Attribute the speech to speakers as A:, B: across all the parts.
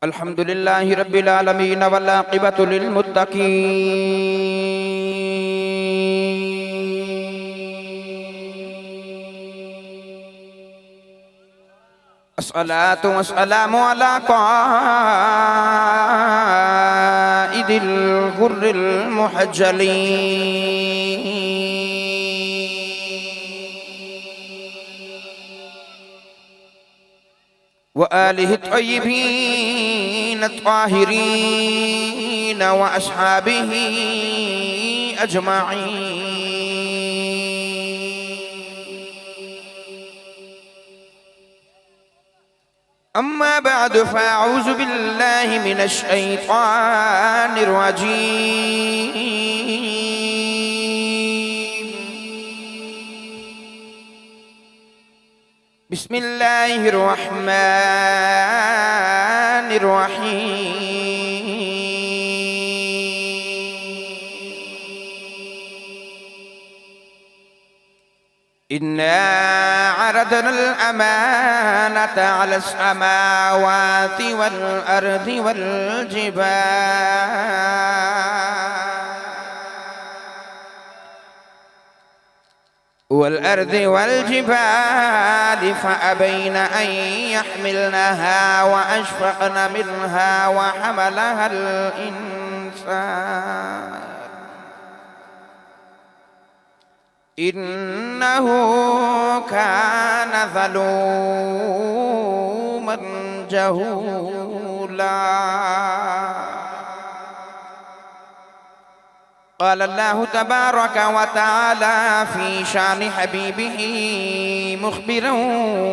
A: अल्हम्दुलिल्लाहि रब्बिल आलमीन वल आक़िबतु लिल मुत्तक़ीन। अस्सलातु वस्सलामु अला क़ाइदिल गुर्रिल मुहज्जलीन व आलिहि तय्यिबीन ताहिरीन व अस्हाबिही अजमाईन। अम्मा बअद फ़अऊज़ु बिल्लाहि मिनश शैतानिर रजीम। बिस्मिल्लाहिर रहमानिर रहीम। इन्ना अरदनल अमानता अलस समावाति वल अर्दि वल जिबाल फ़अबैन अन यहमिलनहा व अशफ़क़न मिन्हा व हमलहल इंसान इन्नहु कान ज़लूमन जहूला। क़ाल अल्लाहु तबारक व तआला फ़ी शान हबीबिही मुख़बिरन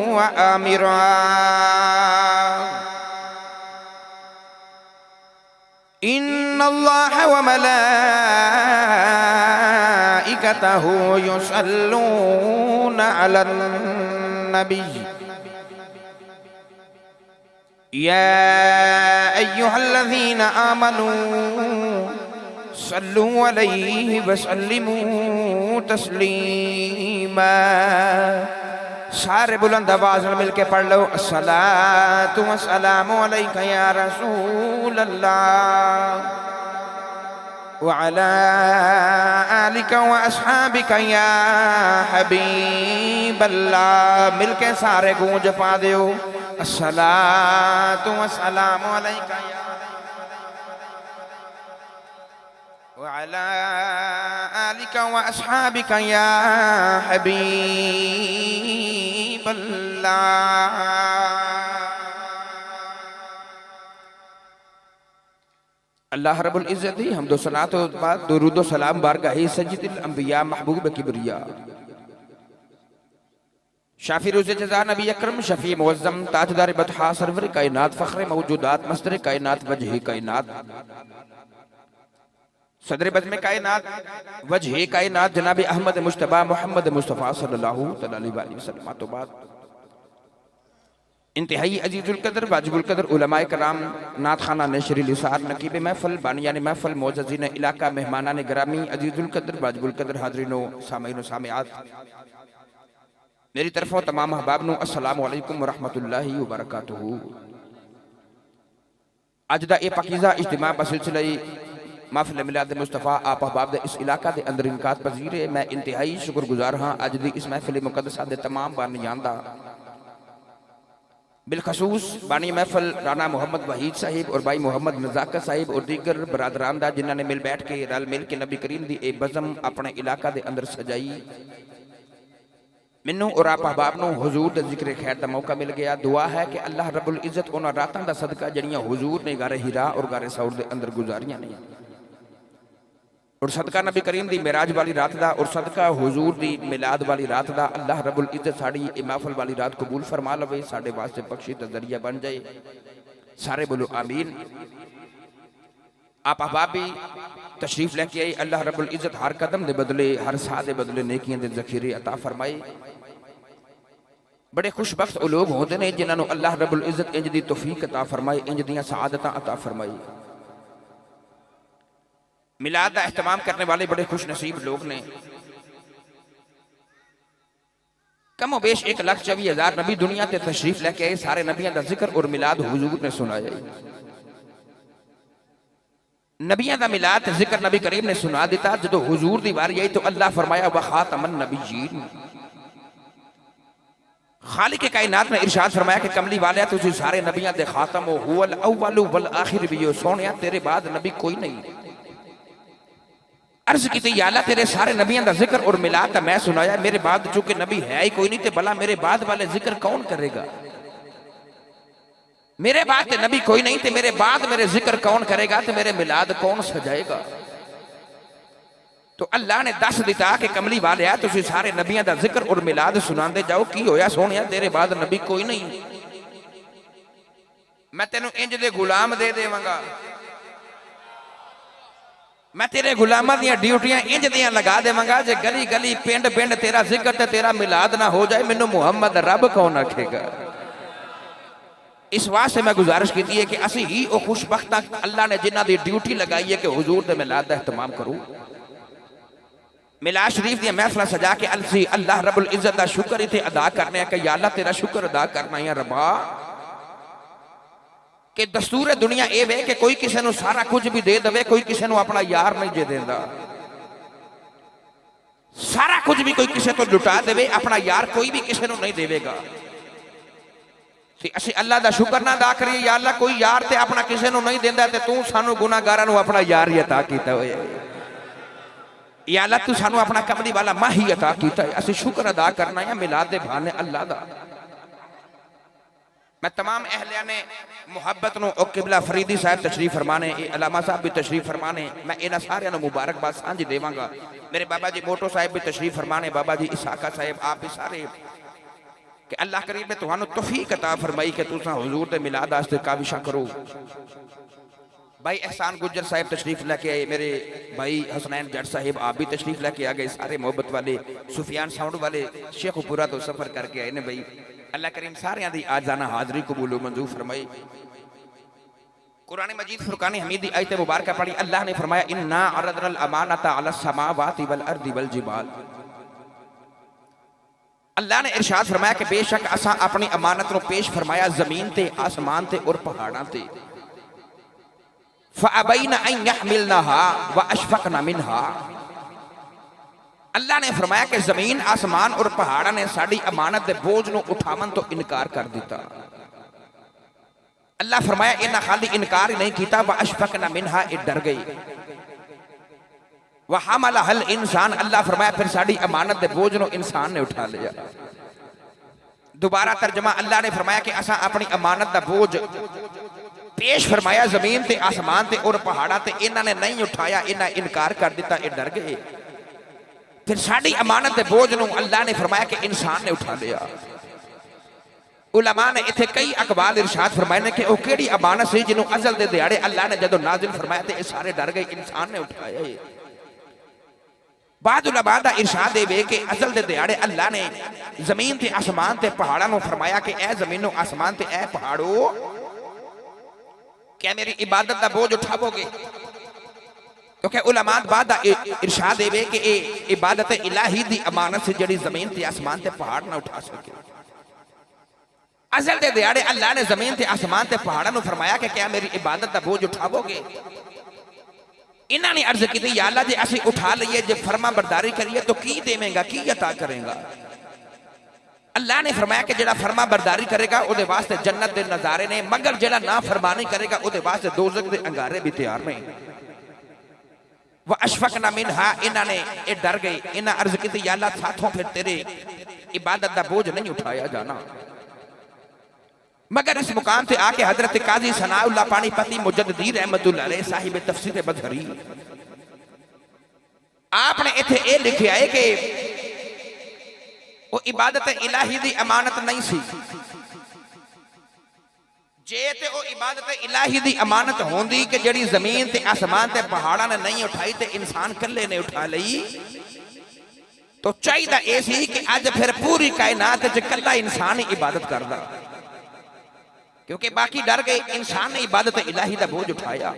A: व आमिरा। इन्नल्लाह व मलाइकतहु युसल्लूना अलन नबी या अय्युहल्लज़ीना आमनू सल्लु अलैहि वसल्लिमू तस्लीमा। सारे बुलंद आवाज़ में मिल के पढ़ लो। अस्सलातु वस्सलामु अलैका या रसूल अल्लाह व अला आलिका व अस्हाबिका या हबीब अल्लाह। मिल के सारे गूंज पा दो। अस्सलातु वस्सलामु अलैका व अला आलिका व अस्हाबिका या हबीब अल्लाह। अल्लाह रब्बुल इज़्ज़त ही हम्दो सलात व बाद दुरूद व सलाम बारगाहे सय्यिदुल अंबिया महबूब किबरिया शाफी रोज़े जज़ा नबी अकरम शफ़ी मुअज़्ज़म ताजदार बतहा सरवर कायनात फ़ख्र मौजूदात मस्दर कायनात वजह कायनात सदर बज़्म कायनात वजह कायनात जनाब अहमद मुश्तबा मोहम्मद मुस्तफ़ा सल्लल्लाहु अलैहि वसल्लम तो बाद इंतहाई अजीजुल कदर वाजिबुल कदर उलमाए कराम नात खाना नशरी लिसार नकीब महफल बानियान महफल मोअज़्ज़ीन इलाका मेहमानान गिरामी अजीजुल कदर वाजिबुल कदर हाज़रीनो सामीन सामिआत मेरी तरफों तमाम अहबाब नु अस्सलामु अलैकुम व रहमतुल्लाहि व बरकातुहू। अज दा ए पाकीज़ा इज्तिमा बसिलसिले महफिल मिलाद मुस्तफ़ा आप अहबाब इस इलाका के अंदर इनकात पजीर है। मैं इंतहाई शुक्रगुजार हाँ अज दी इस महफिल मुकद्दसा दे तमाम बानियान दा बिलखसूस बानी महफल राना मोहम्मद वहीद साहिब और भाई मोहम्मद नज़ाकत साहिब और दीगर बरादरान दा जिन्होंने मिल बैठ के रल मिल के नबी करीम दी ए बज़म अपने इलाका के अंदर सजाई। मैनू और आप अहबाब नू हुजूर दे जिक्र खैर का मौका मिल गया। दुआ है कि अल्लाह रब्बुल इज़्ज़त उन्हां रातां दा सदका जड़ियां हुजूर ने गारे हिरा और गारे सऊर दे अंदर गुजारियां ने और सदका नबी करीम दी मेराज वाली रात दा और सदका हुजूर दी मिलाद वाली रात दा अल्लाह रब्बुल इज़्ज़त साड़ी ए महफिल वाली रात कबूल फरमा लवे साडे वास्ते बख्शी दा जरिया बन जाए। सारे बोलो आमीन। आप अहबाब भी तशरीफ लेके आए। अल्लाह रब्बुल इज़्ज़त हर कदम दे बदले हर साह दे बदले नेकियां दे ज़खीरे अता फरमाए। बड़े खुशबख्त वो लोग होते हैं जिन्होंने अल्लाह रब्बुल इज़्ज़त इंज दी तौफीक अता फरमाए इंज दियां सआदतां अता फरमाई। मिलाद का एहतमाम करने वाले बड़े खुश नसीब लोग ने। कमो बेश 1,24,000 नबी दुनिया ते तशरीफ लेके आए, सारे नबियों का जिक्र और मिलाद हुजूर ने सुनाया। नबियों का मिलाद जिक्र नबी करीम ने सुना दिता। जो हुजूर दी वारी आई तो अल्लाह फरमाया व खातमन नबीयीन, खालिक कायनात ने इरशाद फरमाया कि कमली वाले तुझे सारे नबियों दे खातम हो, हुवल अव्वलु वल आखिर भी हो, सोनिया तेरे बाद नबी कोई नहीं। अर्ज की या अल्लाह तेरे सारे नबियों का जिक्र और मिलाद मैं सुनाया, मेरे बाद चूंकि नबी है ही कोई नहीं तो भला मेरे बाद वाले जिक्र कौन करेगा? मेरे बाद नबी कोई नहीं तो मेरे बाद मेरे जिक्र कौन करेगा? तो मेरे मिलाद कौन सजाएगा? तो अल्लाह ने दस दिता कि कमली वाले आ तुम सारे नबियों का जिक्र और मिलाद सुनाते जाओ। की होया सोनिया तेरे बाद नबी कोई नहीं, मैं तेनों इंज दे गुलाम दे देवांगा, मैं तेरे गुलामां दी ड्यूटियां इंज दियां लगा देवांगा, जे गली गली पिंड पिंड तेरा जिक्र ते तेरा मिलाद ना हो जाए मैनू मुहम्मद रब कौन आखेगा? इस वास्ते मैं गुजारिश की है कि असी ही वो खुशबख्त अल्लाह ने जिन्हां दी ड्यूटी लगाई है कि हुजूर दे मिलाद दा एहतमाम करूं। मिलाद शरीफ दी महफिल सजा के अलसी अल्लाह रब्बुल इज्जत दा शुक्र इथे अदा करने कि या अल्लाह तेरा शुक्र अदा करना है रब्बा कि दस्तूर दुनिया ये वे कि कोई किसी को सारा कुछ भी दे दे, कोई किसी को अपना यार नहीं दे देता। सारा कुछ भी कोई किसी को लुटा दे, अपना यार कोई भी किसी को नहीं देगा। असि अल्लाह का शुक्र ना अदा करिए, या अल्लाह कोई यार ते अपना किसी को नहीं देता तो तू सानू गुनाहगारां नू अपना यार ही अता कीता होया, या अल्लाह तू सानू अपना कमली वाला मां ही अता कीता है। असि शुक्र अदा करना है मिलाद दे बहाने अल्लाह दा। मैं तमाम अहलिया ने मुहब्बत नो किबला फरीदी साहब तशरीफ फरमाने, अलामा साहब भी तशरीफ फरमाने, मैं इन्हां सारियां नू मुबारकबाद सांझी देवांगा। मेरे बाबा जी मोटो साहब भी तशरीफ फरमाने, बाबा जी इसाका साहब, आप भी सारे कि अल्लाह करीम ने तुहानू तौफीक अता फरमाई कि तुसां हुजूर दे मिलाद वास्ते काविशां करो। भाई एहसान गुज्जर साहब तशरीफ लेके आए, मेरे भाई हसनैन जट साहब आप भी तशरीफ लेके आ गए, सारे मोहब्बत वाले सुफियान साउंड वाले शेखपुरा तो सफर करके आए ने। भाई अल्लाह करीम सारियां दी आजाना हाजरी कबूल मंजूर फरमाई। कुरान मजीद फुरकान हमीद दी आयत मुबारक पढ़ी, अल्लाह ने फरमाया इन्ना अरदनल अमानता अलस समावाति वल अर्दि वल जिबाल। अल्लाह ने इरशाद फरमाया कि बेशक असा अपनी अमानत को पेश फरमाया जमीन ते, आसमान ते और पहाड़ां ते। फअबैना अन यहमिलनहा व अशफकना मिनहा। अल्लाह ने फरमाया कि जमीन आसमान और पहाड़ां ने साड़ी अमानत के बोझ को उठावन तो इनकार कर दिता। अल्लाह फरमाया इन्हें खाली इनकार ही नहीं किया, व अशफकना मिनहा, ये डर गई। वह हमला हल इंसान, अल्लाह फरमाया फिर साड़ी अमानत के बोझ को इंसान ने उठा लिया। दोबारा तर्जमा अल्लाह ने फरमाया कि असा अपनी अमानत का बोझ पेश फरमाया जमीन ते, आसमान ते और पहाड़ा ते, इन्होंने नहीं उठाया, इन्हें इनकार कर दिता, ये डर गए। फिर साड़ी अमानत के बोझ को अल्लाह ने फरमाया कि इंसान ने उठा लिया। उलमा ने इत्थे कई अकबाल इरशाद फरमाए ने कि वह केड़ी अमानत सी जिन्होंने अजल दे दिहाड़े अल्लाह ने जदों नाजिल फरमाया तो ये सारे डर गए, इंसान ने उठाया। बाद उलमा दा इरशाद है कि अजल दे दिहाड़े अल्लाह ने जमीन ते, आसमान ते, पहाड़ां को फरमाया कि ए जमीनों, आसमान ते, ए पहाड़ों, क्या मेरी इबादत का बोझ उठावोगे? क्योंकि उलमा बाद इरशाद है कि इबादत इलाही दी अमानत से जड़ी जमीन ते, आसमान ते, पहाड़ ना उठा सके। अजल दे दिहाड़े अल्लाह ने जमीन ते, आसमान ते, पहाड़ां को फरमाया कि क्या मेरी इबादत का बोझ उठावोगे? इन्होंने अर्ज की या अल्लाह जे असी उठा लीए, जे फरमा बरदारी करिए तो की देवेगा, की अता करेगा? अल्लाह ने फरमाया कि जेड़ा फरमा बरदारी करेगा उहदे वास्ते जन्नत दे नजारे ने, मगर जेड़ा ना फरमानी करेगा उहदे वास्ते दोज़ख दे अंगारे भी तैयार नहीं। व अशफकना मिनहा, इन्होंने ये डर गए, इन्हें अर्ज की या अल्लाह साथों फिर तेरे इबादत का बोझ नहीं उठाया जाना। मगर इस मुकाम से आके हजरत काजी सनाउल्लाह पानीपती मुजद्दिदी रहमतुल्लाह अलैह साहिब तफसीर बज़हरी आपने इत्थे ये लिखा है कि वो इबादत इलाही दी अमानत नहीं सी। जे ते वो इबादत इलाही दी अमानत होंदी कि जड़ी जमीन ते, आसमान ते, पहाड़ां ने नहीं उठाई ते इंसान कल्ले ने उठा लई, तो चाहिए ये सी कि अज फिर पूरी कायनात च कल्ला इंसान ही इबादत करदा, क्योंकि बाकी डर गए, इंसान ने इबादत इलाही का बोझ उठाया।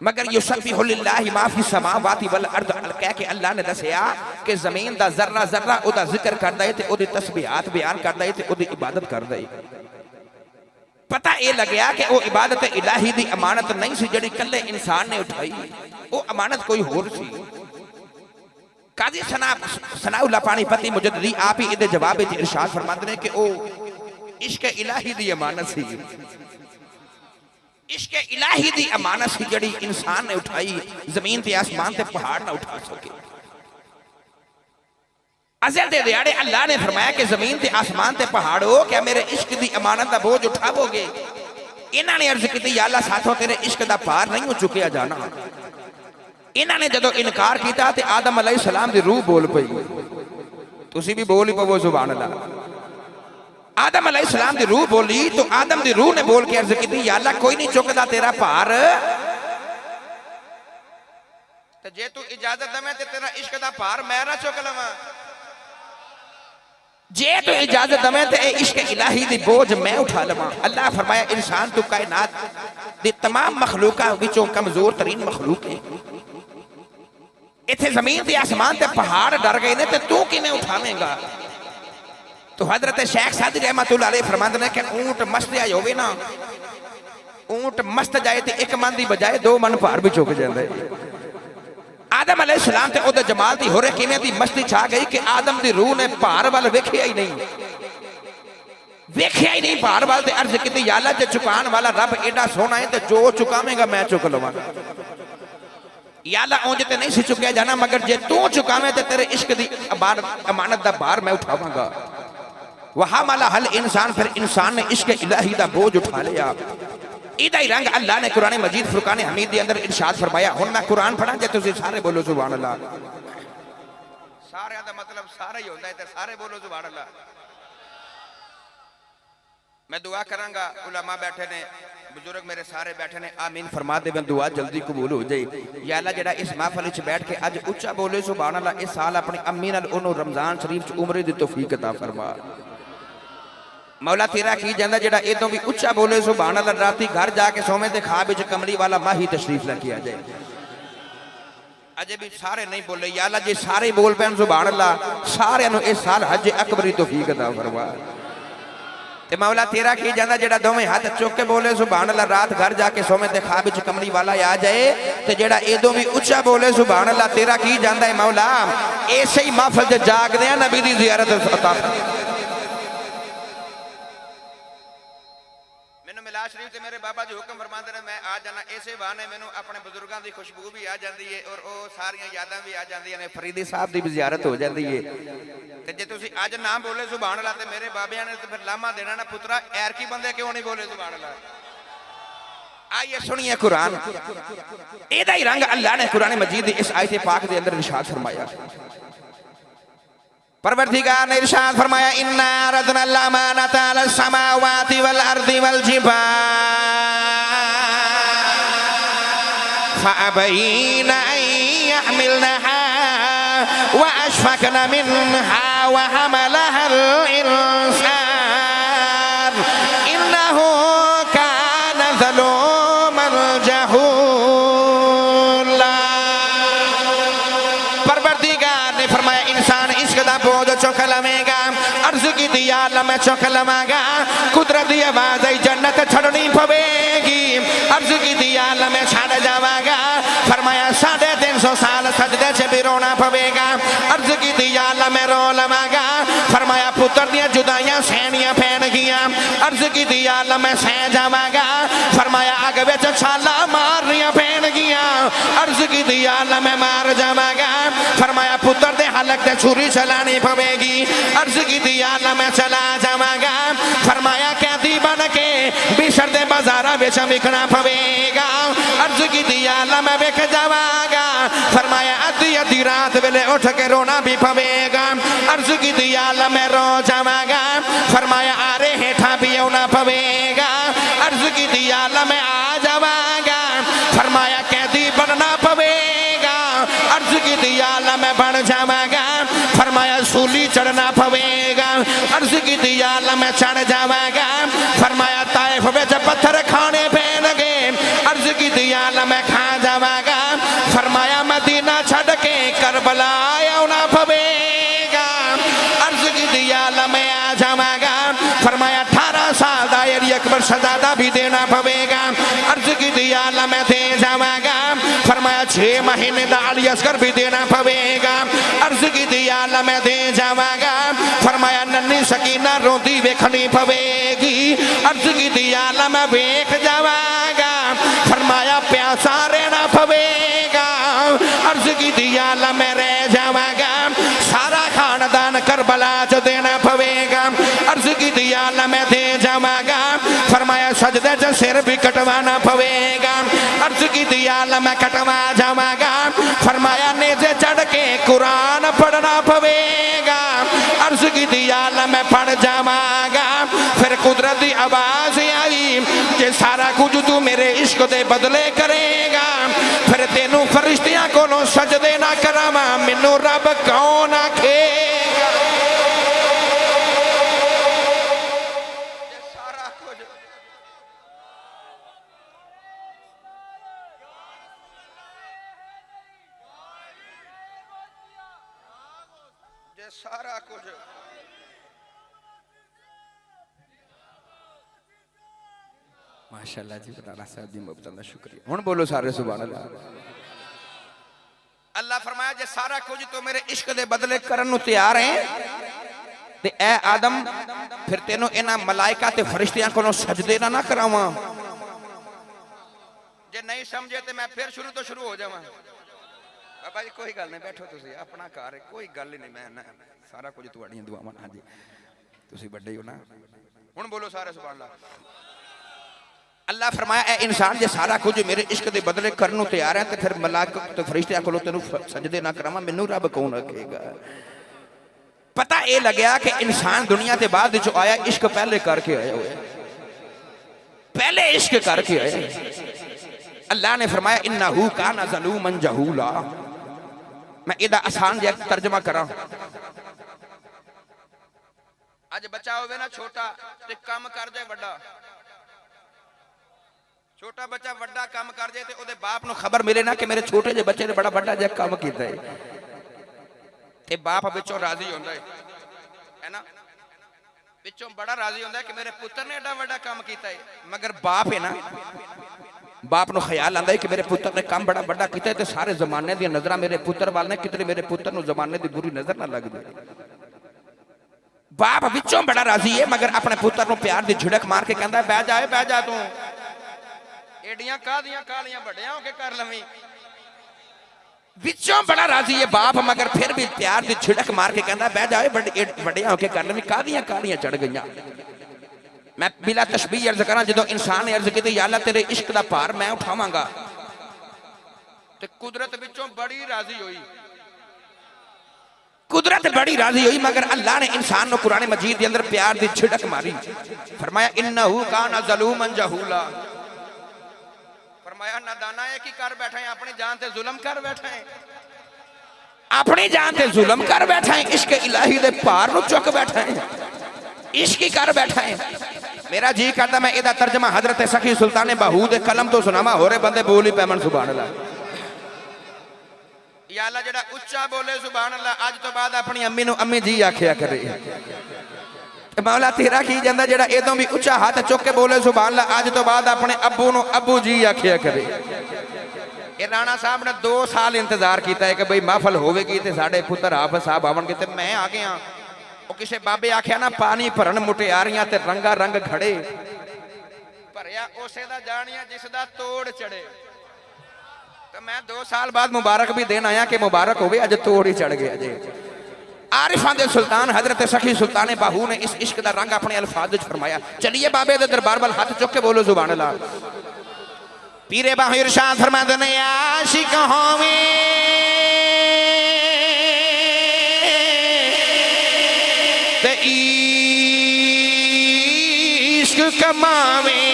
A: मगर युसब्बिहु लिल्लाहि मा फी समावाति वल अर्द, कह के अल्लाह ने दसिया कि जमीन दा जर्रा जर्रा ओदा जिक्र करदा है ते ओदी तस्बीहात बयान करदा है ते ओदी इबादत करदा है। पता ये लग्या कि वो इबादत इलाही दी अमानत नहीं सी जिहड़ी कल्ले इंसान ने उठाई, वो अमानत कोई होर सी। काजी सनाउल्लाह पानीपती मुजद्दिदी आप ही इहदे जवाब विच इरशाद फरमांदे ने कि ओ इश्क इलाही दी अमानत सी, इश्क इलाही दी अमानत सी जिहड़ी इंसान ने उठाई, जमीन ते आसमान ते पहाड़ ना उठा सके। अज़ल दे दिहाड़े अल्लाह ने फरमाया कि जमीन ते आसमान ते पहाड़ो क्या मेरे इश्क दी अमानत दा बोझ उठावोगे? इन्हां ने अर्ज की या अल्लाह साथों तेरे इश्क दा पार नहीं चुकिया जाना। इन्हां ने जदों इनकार किया तो आदम अलैहिस्सलाम दी रूह बोल पई, तुसी भी बोल ही पवो सुभान अल्लाह। आदम अलैहिस्सलाम दी रूह बोली तो आदम दी रूह ने बोल के अर्ज की या अल्लाह कोई नहीं चुकदा तेरा भार, ते जे तू इजाजत दवे ते तेरा इश्क दा भार मैं ना चुक लवां, जे तो इजाजत दवे तो इश्क इलाही दी बोझ मैं उठा लवां। अल्लाह फरमाया इंसान तू कायनात दी तमाम मखलूका विचों कमजोर तरीन मखलूक है। इत्थे जमीन ते आसमान ते पहाड़ डर गए ने ते तू किवें उठावेंगा? तो हजरत शेख सादी रहमतुल्लाह अलैह फरमांदे ने कि ऊंट मस्त आई होवे ना, ऊंट मस्त जाए ते एक मन दी बजाए दो मन भार भी चुक जांदा है। आदम अलैहिस्सलाम ते ओदे जमाल दी होरे किवें दी मस्ती छा गई कि आदम दी रूह ने भार वाल वेखिया ही नहीं, वेखिया ही नहीं भार वाल ते अर्ज की या अल्लाह जे चुकान वाला रब एडा सोहना है ते जो चुकावेंगा मैं चुक लवांगा। या अल्लाह उंज ते नहीं सी चुकिया जाना, मगर जे तू चुकावे ते तेरे इश्क दी अमानत दा भार मैं उठावांगा। वहा माला हल इंसान, फिर इंसान ने इश्क इलाही दा बोझ उठा लिया। इदा ही रंग अल्लाह ने कुरान मजीद फुरकान हमीद के अंदर इरशाद फरमाया। हुण मैं कुरान पढ़ा जे तुसीं सारे बोलो सुभान अल्लाह। सारे दा मतलब सारा ही होंदा है ते सारे बोलो सुभान अल्लाह। मैं दुआ करांगा, उलमा बैठे ने, बुजुर्ग मेरे सारे बैठे ने, आमीन फरमा दे, दुआ जल्दी कबूल हो जाए। या अल्लाह जेड़ा इस महफिल विच बैठ के अज उच्चा बोले सुभान अल्लाह, इस साल अपनी अम्मी नाल ओनू रमजान शरीफ च उमरे दी तौफीक अता फरमा। मौला तेरा की जांदा जेड़ा इदों भी उच्चा बोले सुभान अल्लाह, राती घर जाके सोवे ते खाब विच कमली वाला माही तशरीफ लेके आ जाए। अजे भी सारे नहीं बोले, या अल्लाह जे सारे बोल पैन सुभान अल्लाह, सारे नूं इस साल हज अकबरी तौफीक अता फरमा। ते मौला तेरा की जांदा जेड़ा दोवें हाथ चुक के बोले सुभान अल्लाह, रात घर जाके सोवे ते खाब विच कमली वाला आ जाए। ते जेड़ा इदों भी उच्चा बोले सुभान अल्लाह, तेरा की जांदा है मौला ऐसे ही महफिल च जागदे नबी दी ज़ियारत अता फरमा। मिलाद शरीफ ते मेरे बाबा जी हुक्म फरमाते ने मैं आ जाना, इसे बहाने मैनू अपने बुजुर्गों की खुशबू भी आ जाती है और वो सारियां यादां भी आ जांदियां ने, फरीदी साहब की भी ज़ियारत हो जाती है। ते जे तुसीं अज ना बोले सुभान अल्लाह ते मेरे बाबियां ने तो फिर लामा देना ना, पुत्रा ऐरकी बंदे क्यों नहीं बोले सुभान अल्लाह। आइए सुनिए कुरान, एदा ही रंग अल्लाह ने कुरान मजीद इस आयत पाक के अंदर इरशाद फरमाया। परवरदिगार ने इरशाद फरमाया इन्ना अरदना अल-अमानता अलस समावाति वल अर्दि वल जिबाल फअबैना अन यहमिलनहा व अशफक़ना मिनहा व हमलहा अल-इंसान इन्नहु काना ज़लूमन जहूला। परवरदिगार ने फरमाया इंसान इश्क दा बोझ चुक लवेगा, अर्ज की दिया मैं चुक लवांगा, कुदरत की आवाज आई जन्नत छड़नी पवेगी, अर्ज की दिया मैं छड़ जावांगा। फरमाया 350 साल सजदे च भी रोना पवेगा, अर्ज की दिया मैं रो लवांगा। फरमाया पुत्र दियां जुदाइयां सहनियां पैणगियां, अर्ज की दिया मैं सह जावांगा। फरमाया अग विच छाला मारनियां पैणगियां, अर्ज की दिया मैं मार जावांगा। फरमाया पुत्र दे हलक ते छुरी चलानी पवेगी, अर्ज की दिया मैं चला जावांगा। फरमाया कैदी बन के बिशर दे बाजारा विच विकना पवेगा, अर्ज की दिया मैं विक जावांगा। फरमाया अद्धी अद्धी रात वेले उठ के रोना भी पवेगा, अर्ज की दिया मैं रो जावांगा। फरमाया आरे हेठा भी आना पवेगा, अर्ज की दिया मैं आ जावांगा। फरमाया कैदी बनना पवेगा, अर्ज की दिया मैं बन जावांगा। फरमाया सूली चढ़ना पवेगा, अर्ज की दिया मैं चढ़ जावांगा। फरमाया ताइफ विच पत्थर खाने पैणगे, अर्ज की दिया मैं खा जा अकबर शहजादा भी देना पवेगा। अर्ज की दिया अल्लाह मैं दे जावांगा। फरमाया 6 महीने दा अली असगर भी देना पवेगा। अर्ज की दिया अल्लाह मैं दे जावांगा। फरमाया नन्ही सकीना रोंदी वेखनी पवेगी। अर्ज की दिया अल्लाह मैं वेख जावांगा। फरमाया प्यासा रहना पवेगा। अर्ज की दिया अल्लाह मैं रह जावांगा। सारा खानदान करबला च देना पवेगा। अर्ज की दिया अल्लाह मैं दे जावांगा। फरमाया सजदे च सिर भी कटवाना पवेगा। अर्ज की दिया अल्लाह मैं कटवा जावांगा। फरमाया नेज़े चढ़ के कुरान पढ़ना पवेगा। अर्ज की दिया अल्लाह मैं पढ़ जावांगा। फिर कुदरत की आवाज आई कि सारा कुछ तू मेरे इश्क दे बदले करेगा। फिर तेनू फरिश्तियां कोलों सजदे ना करावा मैनू रब कौन आखेगा। सारा कुछ सारा कुछ माशाअल्लाह जी राणा साहब जी मुबतला शुक्रिया। हुण बोलो सारे सुभान अल्लाह। अल्लाह फरमाया जे सारा कुछ तो मेरे इश्क दे बदले करन नु तैयार है ते ए आदम फिर तेनों इन्हां मलाइका ते फरिश्तियां कोलों सजदे ना करावां। जे नहीं समझे ते मैं फिर शुरू तो शुरू हो जावां। बाबा जी कोई गल नहीं बैठो तुसी अपना घर है कोई गल ही नहीं मैं सारा कुछ तुहाड़ियां दुआवां। हां जी तुसी बड़े हो ना। हुण बोलो सारे सुभान अल्लाह। अल्लाह फरमाया ए इंसान जे सारा कुछ मेरे इश्क दे बदले करन नूं तैयार है ते फिर मलाइका ते फरिश्तियां कोलों तेनू सजदे ना करावां मैनू रब कौन आखेगा। पता ये लग्या कि इंसान दुनिया के बाद जो आया इश्क पहले करके आया हुआ पहले इश्क करके आया। अल्लाह ने फरमाया इन्नहू काना ज़लूमन जहूला। मैं इदा आसान जहा तर्जमा करा। अज बच्चा होवे ना छोटा ते काम कर जाए बड़ा। छोटा बच्चा बड़ा काम कर जाए तो ओदे बाप नूं खबर मिले ना कि मेरे छोटे जे बच्चे ने बड़ा बड़ा जहा काम कीता है ते बाप विचों राजी होंदा है ना। विचों बड़ा राजी होंदा है कि मेरे पुत्र ने एडा बड़ा काम कीता है। मगर बाप है ना बाप नूं ख्याल आंदा है कि मेरे पुत्र ने काम बड़ा बड़ा कीता है ते सारे जमाने दी नजरां मेरे पुत्र वाल ने कितने मेरे पुत्र नूं जमाने दी बुरी नजर ना लग जाए। बाप विचों बड़ा राजी है मगर अपने पुत्र नूं प्यार दी झिड़क मार के कहंदा है बह जा तू एडियां कादियां कालियां बड़ियां होके कर लवी। विचों बड़ा राजी है बाप मगर फिर भी प्यार दी छिड़क मार के कहंदा बह जाए बड़ियां होके कर लवी कादियां कालियां चढ़ गईयां। मैं बिला तशबीह अर्ज करा जो इंसान ने अर्ज की या अल्लाह तेरे इश्क दा भार मैं उठावांगा ते कुदरत विचों बड़ी राजी हुई। कुदरत बड़ी राजी हुई मगर अल्लाह ने इंसान को कुरान मजीद के अंदर प्यार दी छिड़क मारी। फरमाया इन्नहू काना ज़लूमन जहूला। फरमाया नादाना है कि कर बैठा है अपनी जान ते जुल्म कर बैठा है। अपनी जान ते जुल्म कर बैठा है। इश्क इलाही दे भार नु चुक बैठा है। इश्क ही कर बैठा है। मेरा जी करता मैं इहदा तर्जमा हजरत सखी सुल्तान बहू दे कलम तो सुनावा होरे बंदे बोल ही पैमन सुभान अल्लाह। या अल्लाह जेड़ा उच्चा बोले सुभान अल्लाह अज तो बाद अपनी अम्मी नु अम्मी जी आखिया करे। मौला तेरा की जांदा जेड़ा इदों भी उच्चा हाथ चुक के बोले सुभान अल्लाह अज तो बाद अपने अब्बू नु अब्बू जी आखिया करे। ये राणा साहब ने 2 साल इंतजार किया है कि भाई महफल होवेगी ते साडे पुत्र हाफिज साहब आवणगे ते मैं आ गया। वो किसी बाबे आख्या ना पानी भरन मुटियारियां ते रंगा रंग खड़े भरिया उसे दा जानिया जिसदा तोड़ चढ़े। तो मैं 2 साल बाद मुबारक भी देन आया कि मुबारक होवे अज तोड़ ही चढ़ गया जे। आरिफां दे सुल्तान हजरत सखी सुल्तान बाहू ने इस इश्क दा रंग अपने अल्फाज विच फरमाया। चलिए बाबे दे दरबार वाल हाथ चुक के बोलो सुभान अल्लाह। पीरे बाहू इरशाद फरमाते ने आशिक होवे ते इश्क कमावे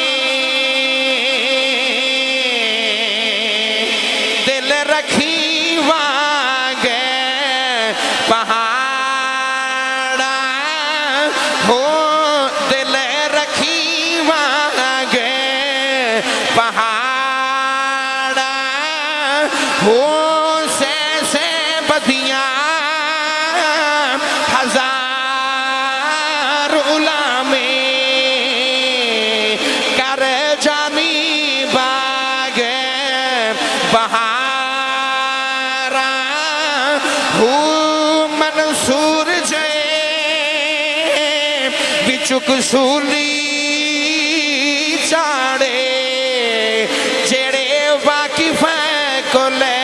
A: दिल रखी वागे पहाड़ा हो दिल रखी वागे पहाड़ा हो से बदियां हजार उलामे इश्क सूली चाड़े जेड़े वाकिफ को ले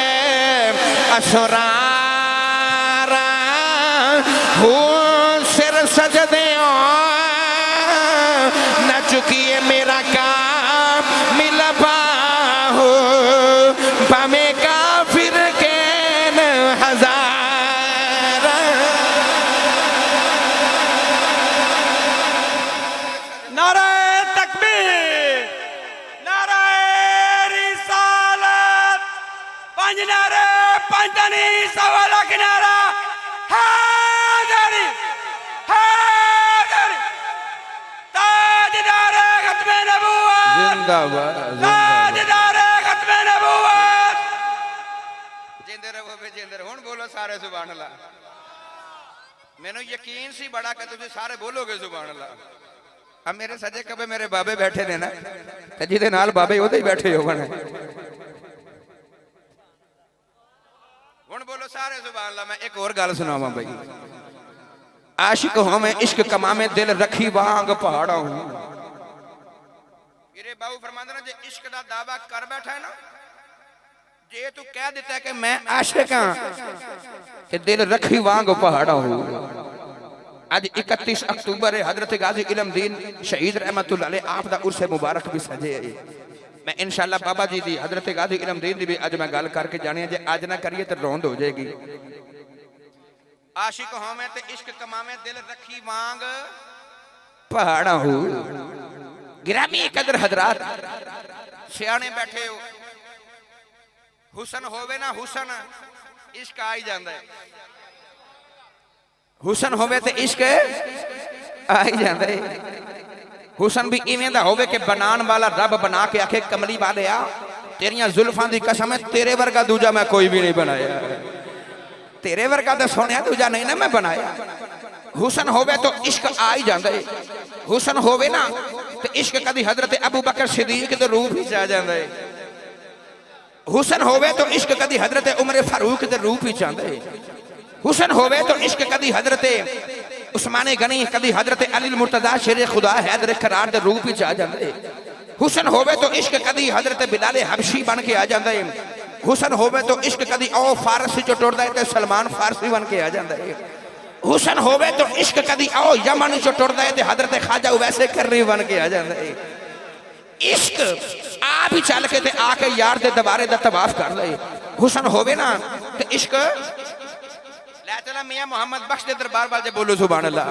A: असरारा हो सिर सजदे न चुकिए मेरा काम मिलबा हो पामे काफिर के न हजार।
B: नारे तकबीर, नारे रिसालत, पंज नारे पंजनी सवाला किनारा हैदरी हैदरी ताजदार खत्मे नबूवत
A: जिंदाबाद
B: ताजदार खत्मे नबूवत।
A: जिंदे रहो बे जिंदे रहो। हुण बोलो सारे सुभान अल्लाह। मैनू यकीन सी बड़ा कि तुम सारे बोलोगे सुभान अल्लाह। अब मेरे सजे कबे मेरे बाबे बैठे ने ना ते जिदे नाल बाबे ओदे ही बैठे हो बने। हुण बोलो सारे सुभान अल्लाह। मैं एक और गल सुनावां भाई। आशिक हो मैं इश्क कमा में दिल रखी वांग पहाड़ा हूं। मेरे बाबू फरमांदे ने जे इश्क दा दावा कर बैठा है ना, जे तू कह देता है कि मैं आशिक हां ते दिल रखी वांग पहाड़ा हूं। आज 31 अक्टूबर है, हजरत गाजी इल्मदीन शहीद रहमतुल्लाह अलैह आप दा उर्स मुबारक भी सजे है। मैं इंशाअल्लाह बाबा जी दी हजरत गाजी इल्मदीन दी भी आज मैं गल करके जानी है। जे आज ना करिए तो रौंद हो जाएगी। आशिक होवे ते इश्क कमावे दिल रखी वांग पहाड़ा हो। गिरामी कदर हजरात सियाने बैठे हो। हुसन होवे ना हुसन इश्क आ ही जांदा है। हुसन होवे ते इश्क आ ही जांदा है। हुसन भी इवें दा होवे कि बनान वाला रब बना के आखे कमली वाले आ तेरियां जुल्फां दी कसम है तेरे वर्गा दूजा मैं कोई भी नहीं बनाया। तेरे वर्गा तो सोनिया दूजा नहीं ना मैं बनाया। हुसन होवे तो इश्क आ ही जांदा है। हुसन होवे ना तो इश्क कदी हजरत अबू बकर सिद्दीक दे रूप ही आ जांदा है। हुसन होवे तो इश्क कदी हजरत उमर फारूक दे रूप ही आंदा है। हुसन होवे तो इश्क कदी हजरत उस्माने गनी कदी हजरत अली मुर्तजा शेर खुदा हैदर करार दे रूप ही आ जांदा है। हुसन होवे तो इश्क कदी हजरत बिलाल हबशी बन के आ जांदा है। हुसन होवे तो इश्क कदी ओ फारसी चो टुरदा है ते सलमान फारसी बन के आ जांदा है। हुसन होवे तो इश्क कदी ओ यमन चो टुरदा है ते हजरत ख्वाजा वैसे करनी बन के आ जांदा है। इश्क आप ही चल के ते आके यार दे दबारे दा तवाफ कर ले। हुसन होवे ना ते इश्क ले चला मियां मोहम्मद बख्श दे दरबार वाले बोलो सुभान अल्लाह।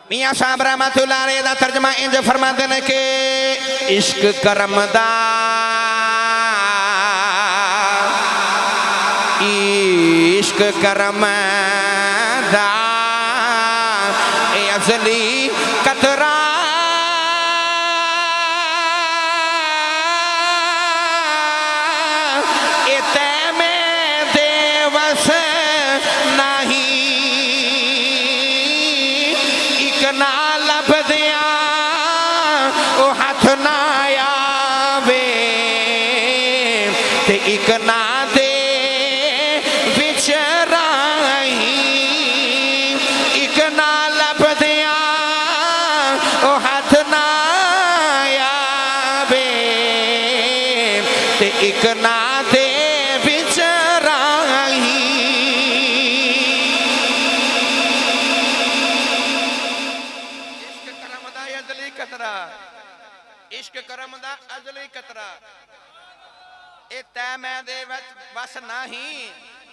A: मियां साहब रहमतुल्लाह अलैह दा तर्जमा इंज फरमाते ने कि इश्क करम दा इश्क करम दा ए अज़ली कतरा ए तै में देवस नहीं इक ना लब दिया ओ हाथ ना आवे ते इक ना दे विच राही इक ना लब दिया ओ हाथ ना आवे ते इक ना दे विच राही। इश्क करम दा अज़ली कतरा इश्क करम दा अज़ली कतरा ए तै मैं दे विच बस नहीं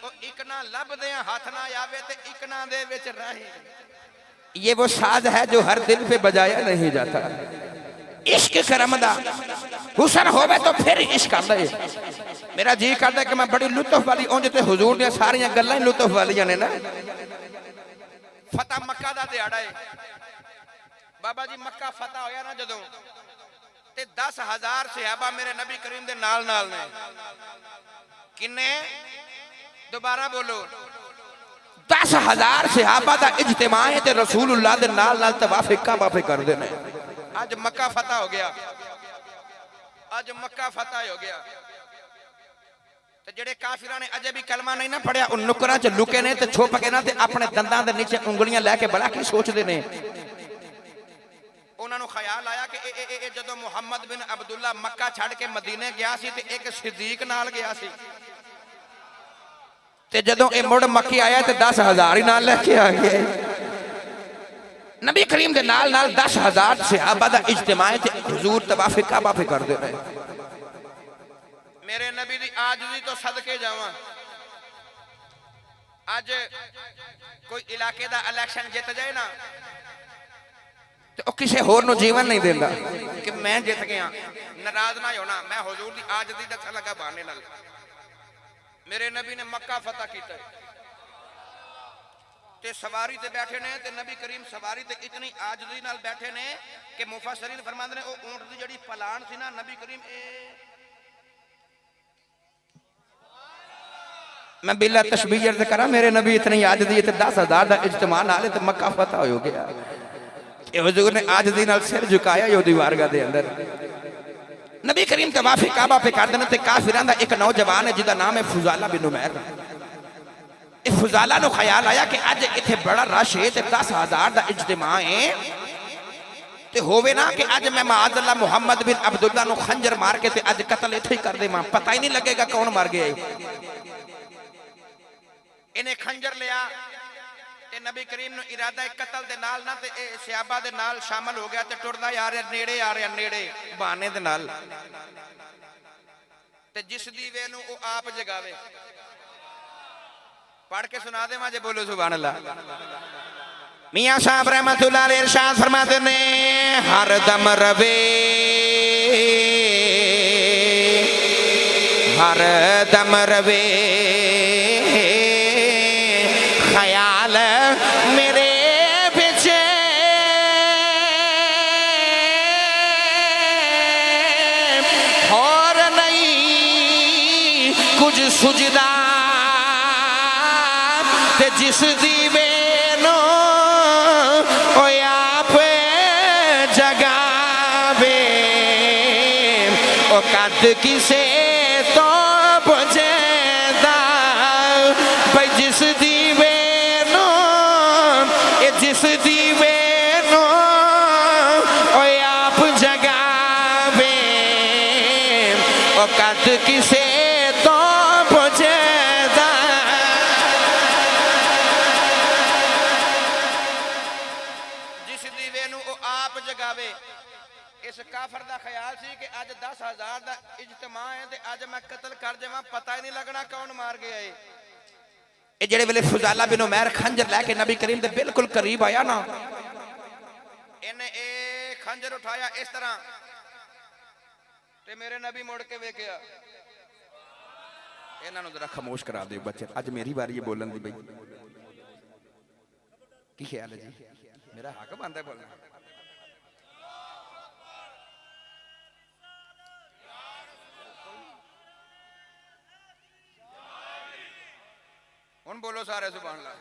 A: ओ इक ना लब दे हाथ ना आवे ते इक ना दे विच राही। ये वो साज है जो हर दिल पे बजाया नहीं जाता। इश्क करम दा हुसन होवे तो फिर इश्क आंदा है। मेरा जी करदा कि मैं बड़ी लुत्फ वाली उंज ते हुजूर दी सारियां गल्लां ही लुत्फ वालियां ने ना। फतह मक्का दा दिहाड़ा है। बाबा जी मक्का फतह होया ना जदों ते 10,000 सहाबा मेरे नबी करीम दे नाल नाल ने। किन्ने दोबारा बोलो 10,000 सहाबा दा इज्तिमा है ते रसूलुल्लाह दे नाल नाल तवाफ काबा पे करदे ने। आज मक्का फतह हो गया। आज मक्का फतह हो गया ते जेड़े काफिरां ने अजे भी कलमा नहीं ना पढ़िया उन नुकरां च लुके ने ते छुप के ना ते अपने दंदां दे नीचे उंगलियां लेके बड़ा की सोचदे ने उन्होंने ख्याल आया कि जदों मुहम्मद बिन अब्दुल्ला मक्का छड़ के मदीने गया सी ते एक सिद्दीक नाल गया सी ते जदों ये मुड़ मक्के आया ते 10,000 ही नाल लेके आ गया। नबी करीम के नाल 10,000 सहाबा दा इज्तिमा ते हुजूर तवाफ काबा पे करदे रहे। मेरे नबी दी आजिज़ी तो सदके जावां, आज कोई इलाके दा इलेक्शन जित जाए ना तो किसी होर नूं जीवन नहीं देंदा कि मैं जित गया। नाराज ना होना, मैं हुजूर दी आजिज़ी दस लगा बहाने नाल। मेरे नबी ने मक्का फतह कीता ते सवारी ते बैठे ने ते नबी करीम सवारी ते इतनी आजिज़ी नाल बैठे ने कि मुफस्सिरीन फरमांदे ने ओ ऊंट दी जड़ी पलान सी ना नबी करीम मैं बिला तशबीह अर्ज़ करा मेरे नबी इतनी आजिज़ी ते 10,000 दा इज्तिमा नाल ते मक्का फतह हो गया। ये हुजूर ने आजिज़ी नाल सिर झुकाया योदी वारगा दे अंदर। नबी करीम तवाफ़ काबा पे कर देने ते काफिरां दा एक नौजवान है जिसका नाम है फुजाला बिन उमैर। इस फुजाला नु ख्याल आया कि अज इत्थे बड़ा रश है ते 10,000 दा इज्तिमा है ते होवे ना कि अज मैं माअज़ल्लाह मुहम्मद बिन अब्दुल्ला नु खंजर मार के ते अज कत्ल इत्थे ही कर देवां, पता ही नहीं लगेगा कौन मर गया। इन्हें खंजर लिया ते नबी करीम नु इरादा कत्ल दे नाल ना ते सहाबा दे नाल शामिल हो गया ते टुरदा आ रहा नेड़े बहाने दे नाल ते जिस दीवे नु ओ आप जगावे। पढ़ के सुना दे माजे, बोलो सुभान अल्लाह। मियां साहब रहमतुल्लाह अलैह इरशाद फरमाते ने हर दम रवे ख्याल मेरे पीछे और नहीं कुछ सुजदा ते जिस दीवे नो ओ आप जगावे ओ कद किसे तो बुझेदा भाई जिस दीवे जिस दीवे नो ओ आप जगावे ओ कद किसे तो बुझेदा। जिस दीवे नु ओ आप जगावे। इस काफर दा ख्याल सी कि अज 10,000 दा इज्तिमा है ते अज मैं कत्ल कर जावां, पता ही नहीं लगना कौन मार गया है। जेड़े वेले फुजाला बिन उमैर खंजर लैके नबी करीम दे बिल्कुल करीब आया ना, इन्हें ए खंजर उठाया इस तरह ते मेरे नबी मुड़ के वेख्या। इन्हां नूं जरा खामोश करा दे बच्चे, अज मेरी बारी है बोलन दी। बई की ख्याल है जी, मेरा हक बनदा है बोलना। हुन बोलो सारे सुभान अल्लाह।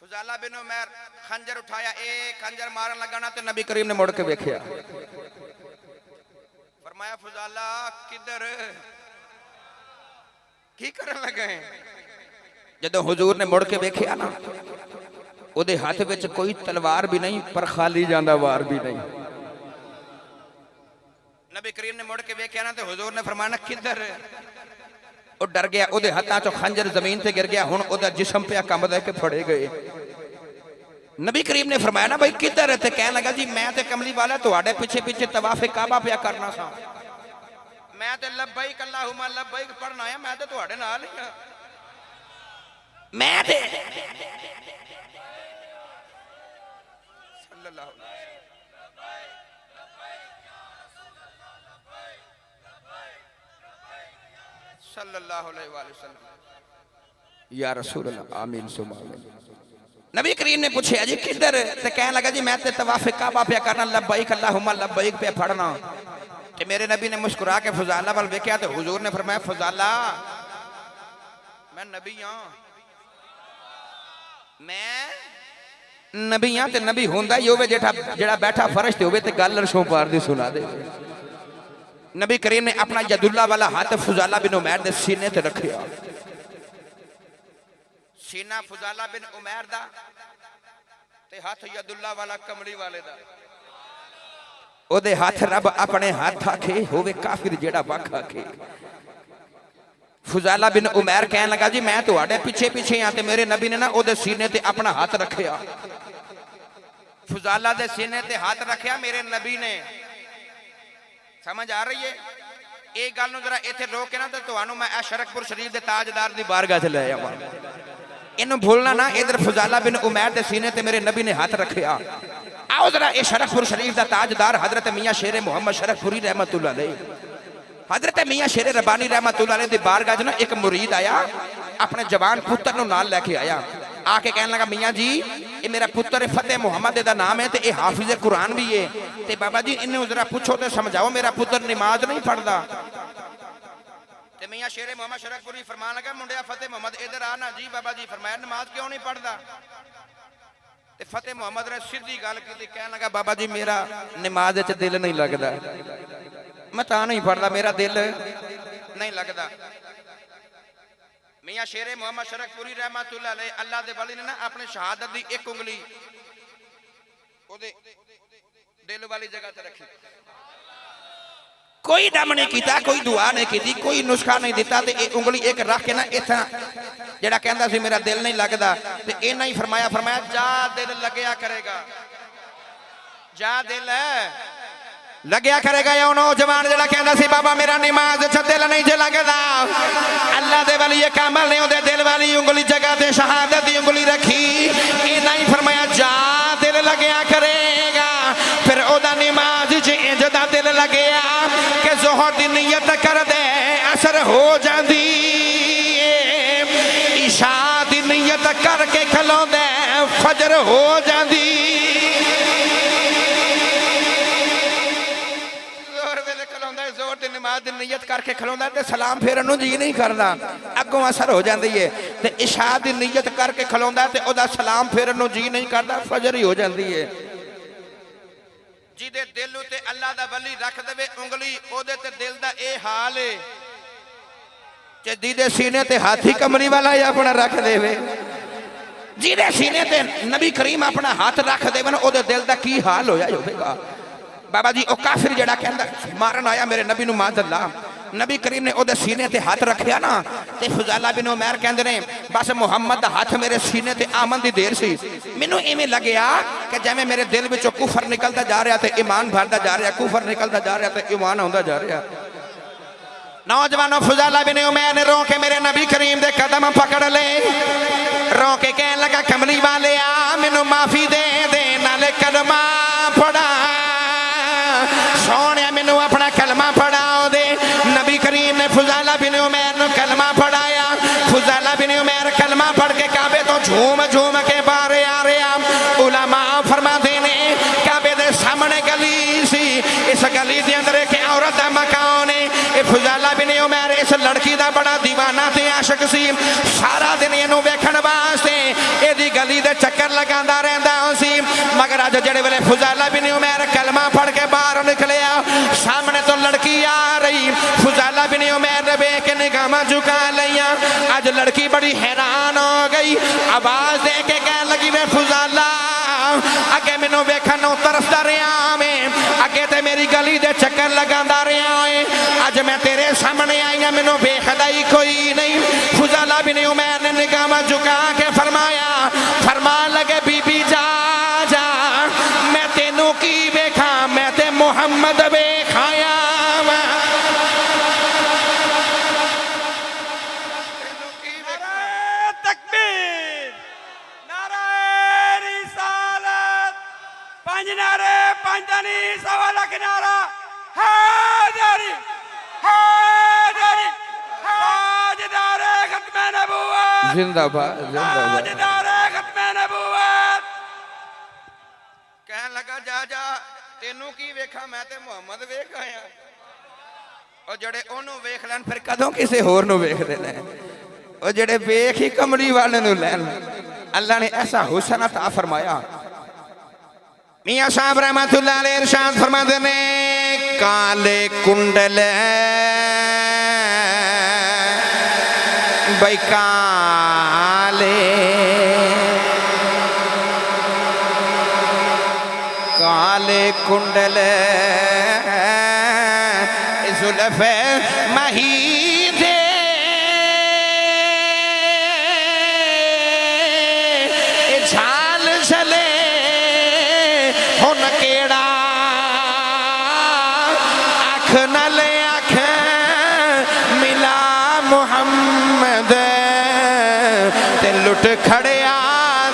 A: फुजाला बिन उमैर खंजर उठाया, खंजर मारन लगा ना तो नबी करीम ने मुड़ के वेख्या। फरमाया फुजाला किधर की करन लगे। जदों हुजूर ने मुड़ के वेख्या ना ओदे हाथ विच कोई तलवार भी नहीं पर खाली जांदा वार भी नहीं। नबी करीम ने मुड़ के वेख्या ना तो हुजूर ने फरमाया किधर। वो डर गया, ओदे हाथां चों खंजर जमीन ते गिर गया। हुण ओदा जिस्म पिया कंबदा के फड़े गए। नबी करीम ने फरमाया ना भाई किधर है, ते कहन लगा जी मैं ते कमली वाला तुहाडे पीछे पीछे तवाफे काबा पिया करना सा। मैं ते लब्बैक अल्लाहुम्मा लब्बैक पढ़ना है, मैं ते तुहाडे नाल ही हां। मैं ते सल्लल्लाहु सल्लल्लाहु अलैहि वसल्लम या रसूल अल्लाह आमीन सुमा आमीन। नबी करीम ने पूछा जी किधर, ते कहने लगा जी मैं ते तवाफ़े काबा पे करना, लब्बैक अल्लाहुम्मा लब्बैक पे पढ़ना। ते मेरे नबी ने मुस्कुरा के फुजाला वाल वेख्या तो हुजूर ने फरमाया फुजाला मैं नबी हां, मैं नबी हां ते नबी हुंदा ही होवे जेड़ा बैठा फर्श ते होवे ते गल अरशों पार दी सुना दे। नबी करीम ने अपना यदुल्ला वाला हाथ फुजाला बिन उमैर दे सीने ते रखिया। सीना फुजाला बिन उमैर दा ते हाथ यदुल्ला वाला कमली वाले दा ओदे हाथ रब अपने हाथ आखे होवे काफिर जेड़ा वख आखे। फुजाला बिन उमैर कहन लगा जी मैं तुहाडे पिछे पिछे हाँ ते मेरे नबी ने ना ओदे सीने ते अपना हाथ रखिया। फुजाला दे सीने ते हाथ रखिया मेरे नबी ने। समझ आ रही है? एक गल नूं जरा इत्थे रोक के ना ते तुहानू मैं शरकपुर शरीफ दे ताजदार दी बारगाह च ले आवां। इन्हू भूलना ना। इधर फुजाला बिन उमैर दे सीने ते मेरे नबी ने हाथ रखिया। आओ जरा ये शरकपुर शरीफ दा ताजदार हजरत मियाँ शेर मोहम्मद शरकपुरी रहमतुल्लाह अलैह, हजरत मियाँ शेर रबानी रहमतुल्लाह अलैह दी बारगाह च ना एक मुरीद आया, अपने जवान पुत्र नूं नाल लेके आया। आके कहने लगा मियाँ जी ये मेरा पुत्र फतेह मोहम्मद दा नाम है ते ये हाफिज कुरान भी है ते बाबा जी इन्हें जरा पूछो तो समझाओ मेरा पुत्र नमाज नहीं पढ़ता। ते मियाँ शेर मोहम्मद शरकपुरी फरमान लगा मुंडिया फतेह मोहम्मद इधर आ ना। जी बाबा जी। फरमाया नमाज क्यों नहीं पढ़ता? ते फतेह मोहम्मद ने सीधी गल की, कहने लगा बाबा जी मेरा नमाज च दिल नहीं लगता, मैं ता नहीं पढ़ता, मेरा दिल नहीं लगता। मियाँ शेर मोहम्मद शरकपुरी रहमतुल्लाह अलैह अल्लाह दे वली ने ना अपने शहादत दी एक उंगली ओदे दिल वाली जगह ते रखी। कोई दम नहीं किया, कोई दुआ नहीं की, कोई नुस्खा नहीं दिता ते एक उंगली एक रख के ना इतना जेड़ा कहंदा सी मेरा दिल नहीं लगता ते इन्ना ही फरमाया। फरमाया जा दिल लगया करेगा, जा दिल लगया करेगा। या नौजवान जेड़ा कहंदा सी बाबा मेरा नमाज च दिल नहीं जे लगदा, अल्लाह दे वली कामल ने ओदे दिल वाली उंगली जगह ते शहादत दी उंगली रखी। इन्ना ही फरमाया जा दिल लगया करेगा। फिर ओदा नमाज च इंज दा दिल लगया कि ज़ोहर दी नियत कर दे असर हो जांदी, इशा दी नियत करके खलोंदे फजर हो जांदी। जोर दी नमाज दी नियत करके खलोंदा ते सलाम फेरन नूं जी नहीं करदा, अगों असर हो जांदी है। ते इशा दी नियत करके खलोंदा ते ओदा सलाम फेरन नूं जी नहीं करदा, फजर ही हो जांदी है। जिदे दिल उते अल्लाह दा वली रख देवे उंगली ओदे ते दिल दा ए हाल है जे जिदे सीने ते हाथी कमली वाला ही अपना रख देवे, जिदे सीने ते नबी करीम अपना हाथ रख देवे ना ओदे दिल दा की हाल होया होवेगा। बाबा जी ओ काफिर जेड़ा कहंदा मारन आया मेरे नबी नूं माज़अल्लाह, नबी करीम ने ओदे सीने ते हाथ रखिया ना ते फुजाला बिन उमैर कहंदे ने बस मुहम्मद दा हाथ मेरे सीने ते आमन दी देर सी, मैनू इवें लगया कि जिवें मेरे दिल विचों कुफर निकलदा जा रहा ते ईमान भरदा जा रहा, कुफर निकलदा जा रहा ते ईमान आउंदा जा रहा। नौजवानों फुजाला बिन उमैर ने रो के मेरे नबी करीम दे कदम पकड़ ले, रो के कहने लगा कमली वाले आ मैनू माफी दे दे नाले कलमा पढ़ा सोने मैनू अपना कलमा पढ़ाओ दे। नबी करीम ने फुजाला बिन उमैर नूं कलमा पढ़ाया। फुजाला बिन उमैर कलमा पढ़ के काबे तो झूम झूम के बाहर आ रहा। उलमा फरमाते ने काबे दे सामने गली सी, इस गली दे अंदर एक औरत दा मकान है। ये फुजाला बिन उमैर इस लड़की दा बड़ा दीवाना ते आशिक सी, सारा दिन इहनूं वेखण वास्ते इहदी गली दे चक्कर लगांदा रहिंदा सी। मगर अज जिहड़े वेले फुजाला बिन उमैर कलमा पढ़ के बाहर निकलिया, सामने तो लड़की आ रही। फुजाला बिन उमैर ने वेख के निगाहां झुका लिया। अज लड़की बड़ी हैरान हो गई, आवाज दे के कहन लगी वे फुजाला अगे मैनू वेखण नूं तरसदा रहा मैं, अगे ते मेरी गली दे चक्कर लगांदा रहा है, अज मैं तेरे सामने आई हां मैनू वेखदा ही कोई नहीं। फुजाला बिन उमैर ने निगाहां झुका के फरमाया, फरमान लगे बीबी जा जा मैं तेनू की वेखा, मैं ते मुहम्मद वेखाया।
B: तकबीर, नारे रिसालत, पंज नारे पंजनी सवा लाख नारा हैदरी हैदरी ताजदारे खत्मे नबूवत
A: जिंदाबाद जिंदाबाद
B: ताजदारे खत्मे नबूवत।
A: कहन लगा जा जा तेनू की वेखा, मैं ते मुहम्मद वेख आया। और जड़े ओनू वेख लैन फिर कदों किसी होर नू वेखदे ने, और जड़े वेख ही कमली वाले नू लैन। अल्लाह ने ऐसा हुस्न अता फरमाया। मियां साहब रहमतुल्लाह अलैह इरशाद फरमाते ने काले कुंडल बई काले कुंडल जुल्फ़े मही दे झाल चले हुन केड़ा अख नल अख मिला मुहम्मद ते लुट खड़िया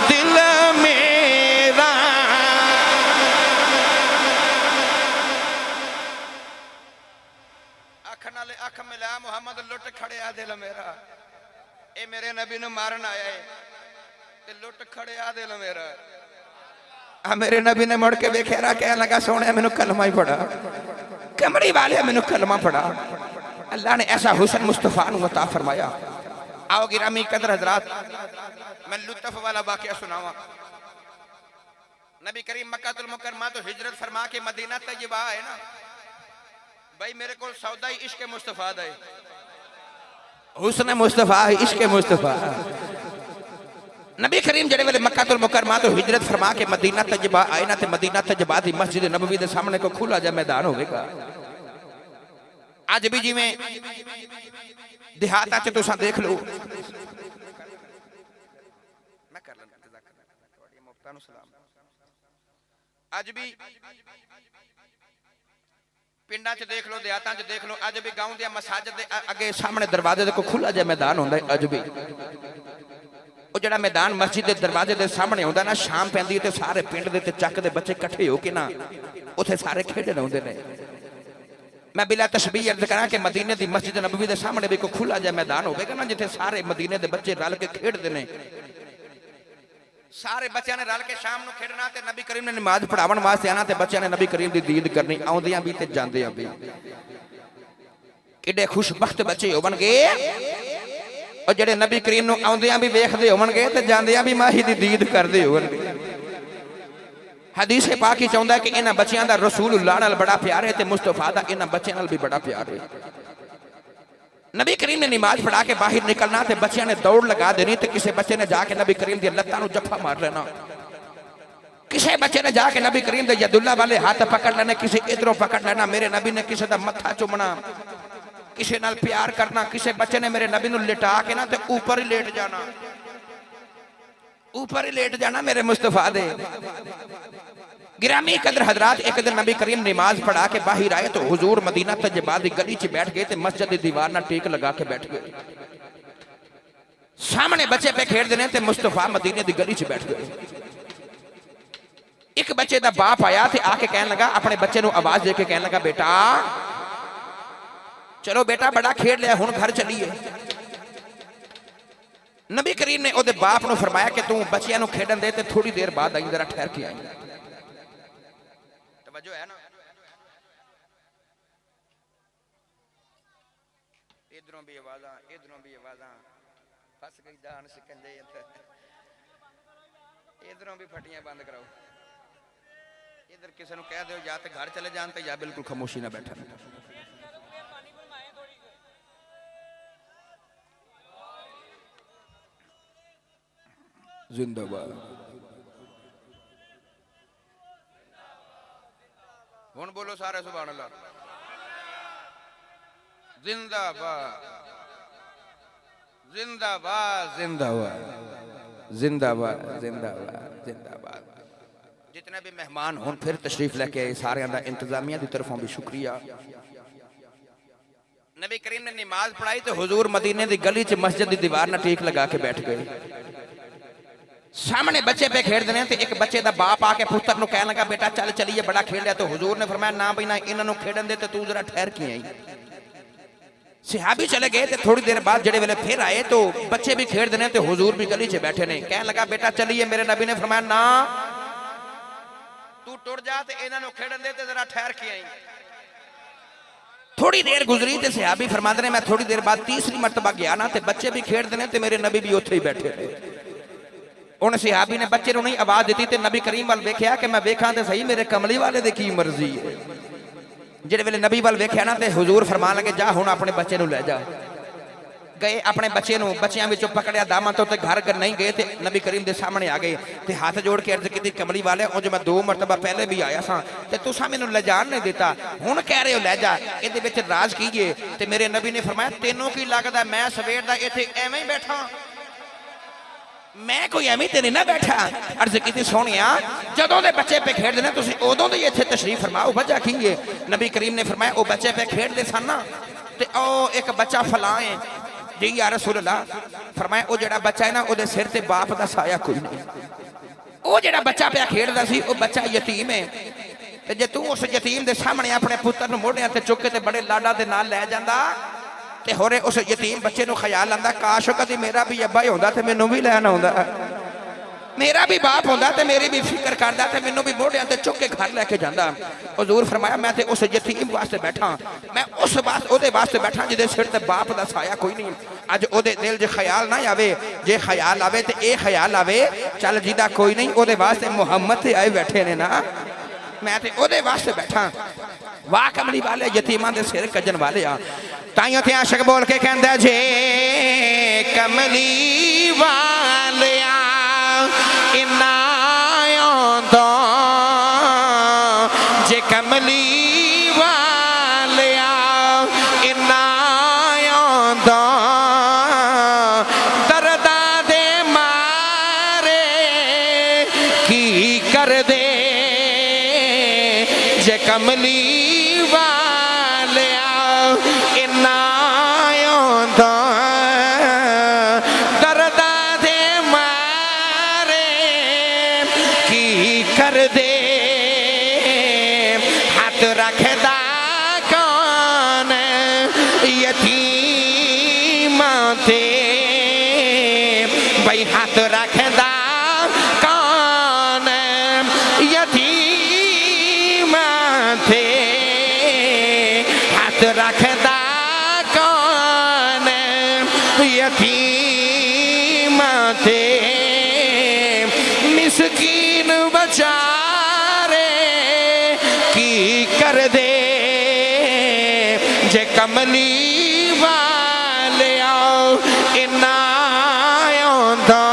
A: दिल मेरा। अख नाल अख मिला मुहम्मद लुट खड़िया दिल मेरा। ए मेरे नबी नूं मारन आया है ते लुट खड़िया दिल मेरा। मेरे नबी ने मुड़ के वेख्या ना कहने लगा सोने मैनू कलमा ही पढ़ा, कमरी वाले मैनू कलमा पढ़ा। अल्लाह ने ऐसा हुसन मुस्तफा नूं अता फरमाया। आओ गिरामी कदर हजरात, मैं लुत्फ वाला वाकया सुनावा। नबी करीम मक्कातुल मुकर्रमा तो हिजरत फरमा के मदीना तैयबा है ना भाई, मेरे को सौदा ही इश्क मुस्तफा दा है, हुस्न मुस्तफा है, इश्क मुस्तफा। नबी करीम जड़े वेले मक्कातुल मुकर्रमा तो हिजरत फरमा के मदीना तैयबा आए ना, ते मदीना तैयबा दी मस्जिद नबवी दे सामने को खुला जा मैदान होवेगा। आज भी जिवें देहात तुसा देख लो, मैं कर लेना मुफ्ता नु सलाम। आज भी पिंडा च देख लो, देहातां च देख लो, अज भी गांव दे मसाजिद दे अगे सामने दरवाजे दे को खुला जा मैदान होंदा है। अज भी ਉਹ ਜਿਹੜਾ मैदान मस्जिद के दरवाजे के सामने होंदा ना, शाम पैंदी ते सारे पिंड दे ते चक दे बच्चे इकट्ठे हो के ना उत्थे सारे खेडण आउंदे ने। मैं बिला तशबीह अर्ज करा कि मदीने दी मस्जिद नबवी दे सामने भी कोई खुला जा मैदान होवेगा ना, जिथे सारे मदीने दे बच्चे रल के खेडदे ने। सारे बच्चों ने रल के शाम नूं खेडना ते नबी करीम ने नमाज पढ़ावन वास्ते आना ते बच्चों ने नबी करीम दी दीद करनी, आउंदियां भी ते जांदियां भी। किड्डे खुशबख्त बच्चे होवणगे और जेडे नबी करीम नूं आउंदियां भी वेखदे होवणगे ते जांदियां भी माही दी दीद करदे होवणगे। हदीस पाक ही चाहुंदा है कि इन्हां बच्चियां दा रसूलुल्लाह नाल बड़ा प्यार है ते मुस्तफा दा इन्हां बच्चियां नाल भी बड़ा प्यार है। नबी करीम ने नमाज पढ़ा के बाहर निकलना ते बच्चियां ने दौड़ लगा देनी ते किसी बच्चे ने जाके नबी करीम दी लत्तां नूं जफ्फा मार लेना, किसी बच्चे ने जाके नबी करीम दे यदुल्ला वाले हाथ पकड़ लेने, किसी इधरों पकड़ लेना। मेरे नबी ने किसी दा मत्था चुमना, किसी नाल प्यार करना। किसी बच्चे ने मेरे नबी नूं लिटा के ना ते ऊपर ही लेट जाना, ऊपर ही लेट जाना मेरे मुस्तफा दे। गिरामी कदर हजरात, एक दिन नबी करीम नमाज पढ़ा के बाहर आए तो हुजूर मदीना तैयबा दी गली च बैठ गए ते मस्जिद दी दीवार ना टेक लगा के बैठ गए। सामने बच्चे पे खेडदे ने ते मुस्तफा मदीने दी गली च बैठ गए। एक बच्चे दा बाप आया ते आके कहने लगा, अपने बच्चे नूं आवाज दे के कहने लगा, बेटा चलो बेटा बड़ा खेड लिया, हुण घर चलीए। नबी करीम ने ओदे बाप नूं फरमाया कि तू बच्चियां नूं खेडन दे ते थोड़ी देर बाद आई, जरा ठहर के आई। तवज्जो है ना, इधरों भी आवाज़ां, इधरों भी आवाज़ां, फस गई जान सिकंजे, इधरों भी फटियां बंद कराओ। इधर किसी नूं कह दो या तो घर चले जान ते या बिल्कुल खामोशी ना बैठन। जिंदाबाद। हुण बोलो सारे सुभान अल्लाह। जिंदाबाद जिंदाबाद जिंदाबाद जिंदाबाद जिंदाबाद जिंदाबाद। जितने भी मेहमान हुण फिर तशरीफ लेके आए, सारे दा इंतजामिया की तरफों भी शुक्रिया। नबी करीम ने नमाज पढ़ाई तो हुजूर मदीने की गली च मस्जिद की दीवार ना टेक लगा के बैठ गए। सामने बच्चे पे खेडदे ने ते एक बच्चे दा बाप आके पुत्र नूं कहन लगा, बेटा चल चलिए बड़ा खेड लिया। तो हुजूर ने फरमाया, ना बई ना, इन्हां नूं खेडन दे ते तू जरा ठहर के आई। सहाबी चले गए ते थोड़ी देर बाद जेडे वेले फिर आए तो बच्चे भी खेडदे ने ते हुजूर भी गली च बैठे ने। कहन लगा, बेटा चलिए। मेरे नबी ने फरमाया, ना तू टुर जा ते इन्हां नूं खेडन दे ते जरा ठहर के आई। थोड़ी देर गुजरी ते सहाबी फरमाते ने, मैं थोड़ी देर बाद तीसरी मरतबा गया ना ते बच्चे भी खेडदे ने ते मेरे नबी भी उत्थे ही बैठे थे। उन सहाबी ने बच्चे नूं नहीं आवाज दी ते नबी करीम वाल वेख्या कि मैं वेखां ते सही मेरे कमली वाले दी की मर्जी है। जेडे वेले नबी वाल वेख्या ना ते हुजूर फरमान लगे, जा हुण अपने बच्चे नूं लै जा। गए अपने बच्चे नूं बच्चों विचों पकड़िया दामां तो घर नहीं गए तो नबी करीम के सामने आ गए तो हाथ जोड़ के अर्ज की कमली वाले उंज मैं 2 मरतबा पहले भी आया सा ते तुसां मैनूं ले जान नहीं दिता हुण कह रहे हो लै जा इहदे विच राज की है ते मेरे नबी ने फरमाया तेनों की लगदा मैं सवेर दा इत्थे एवें ही बैठा मैं कोई एवं तो नहीं ना बैठा अर्ज की सोनिया जदों दे बच्चे पे खेडदे ने तुसीं उदों दे इत्थे तशरीफ फरमाओ वजह की है नबी करीम ने फरमाया वो बच्चे पे खेडदे सन ना ते ओ एक बच्चा फलां है जी या रसूल अल्लाह फरमाया वो जेड़ा बच्चा है ना उहदे सिर ते बाप दा साया कोई नहीं वो जेड़ा बच्चा पे खेडदा सी वो बच्चा यतीम है ते जे तू उस यतीम दे सामने अपने पुत्र नूं मोढ़ियां ते चुक के ते बड़े लाडा दे नाल लै जांदा ते होरे उस यतीम बच्चे नूं ख्याल आंदा काश कदी मेरा भी अब्बा ही होंदा ते मैनूं भी लैन आउंदा मेरा भी बाप होंदा ते मेरी भी फिक्र करदा ते मैनूं भी मोढ़ियां ते चुक के घर लेके जांदा हुजूर फरमाया मैं ते उस यतीम वास्ते बैठा मैं उस वास्ते ओदे वास्ते बैठा जिहदे सिर ते बाप दा साया कोई नहीं अज ओदे दिल च ख्याल ना आवे जे ख्याल आवे ते ए ख्याल आवे चल जिदा कोई नहीं ओदे वास्ते मुहम्मद ते आए बैठे ने ना मैं ते ओदे वास्ते बैठा वाह कमली वाले यतीमां दे सिर कजन वाले आ ताइयों थे आशिक बोल के कहंदा जे कमली वालिया इन्ना आंदा जे कमली वालिया इन्ना आंदा दर्दा दे मारे की कर दे जे कमली वालिया इन्ना आंदा दर्दा दे मारे की कर दे हाथ रखदा कौन यतीमां ते भाई हाथ रखदा कौन यतीमां ते हाथ रखदा कौन यतीमां ते मिस्कीन बेचारे की कर दे जे कमली वाले आओ इन्ना आंदा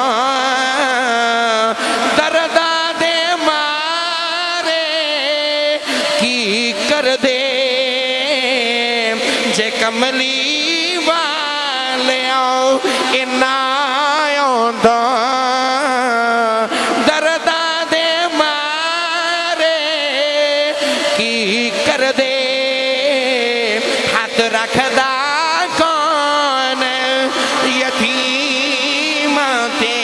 A: दर्दा दे मारे की कर दे जे कमली वाले आओ इन्ना आंदा दर्दा दे मारे की कर दे हाथ रखदा कौन यतीमां ते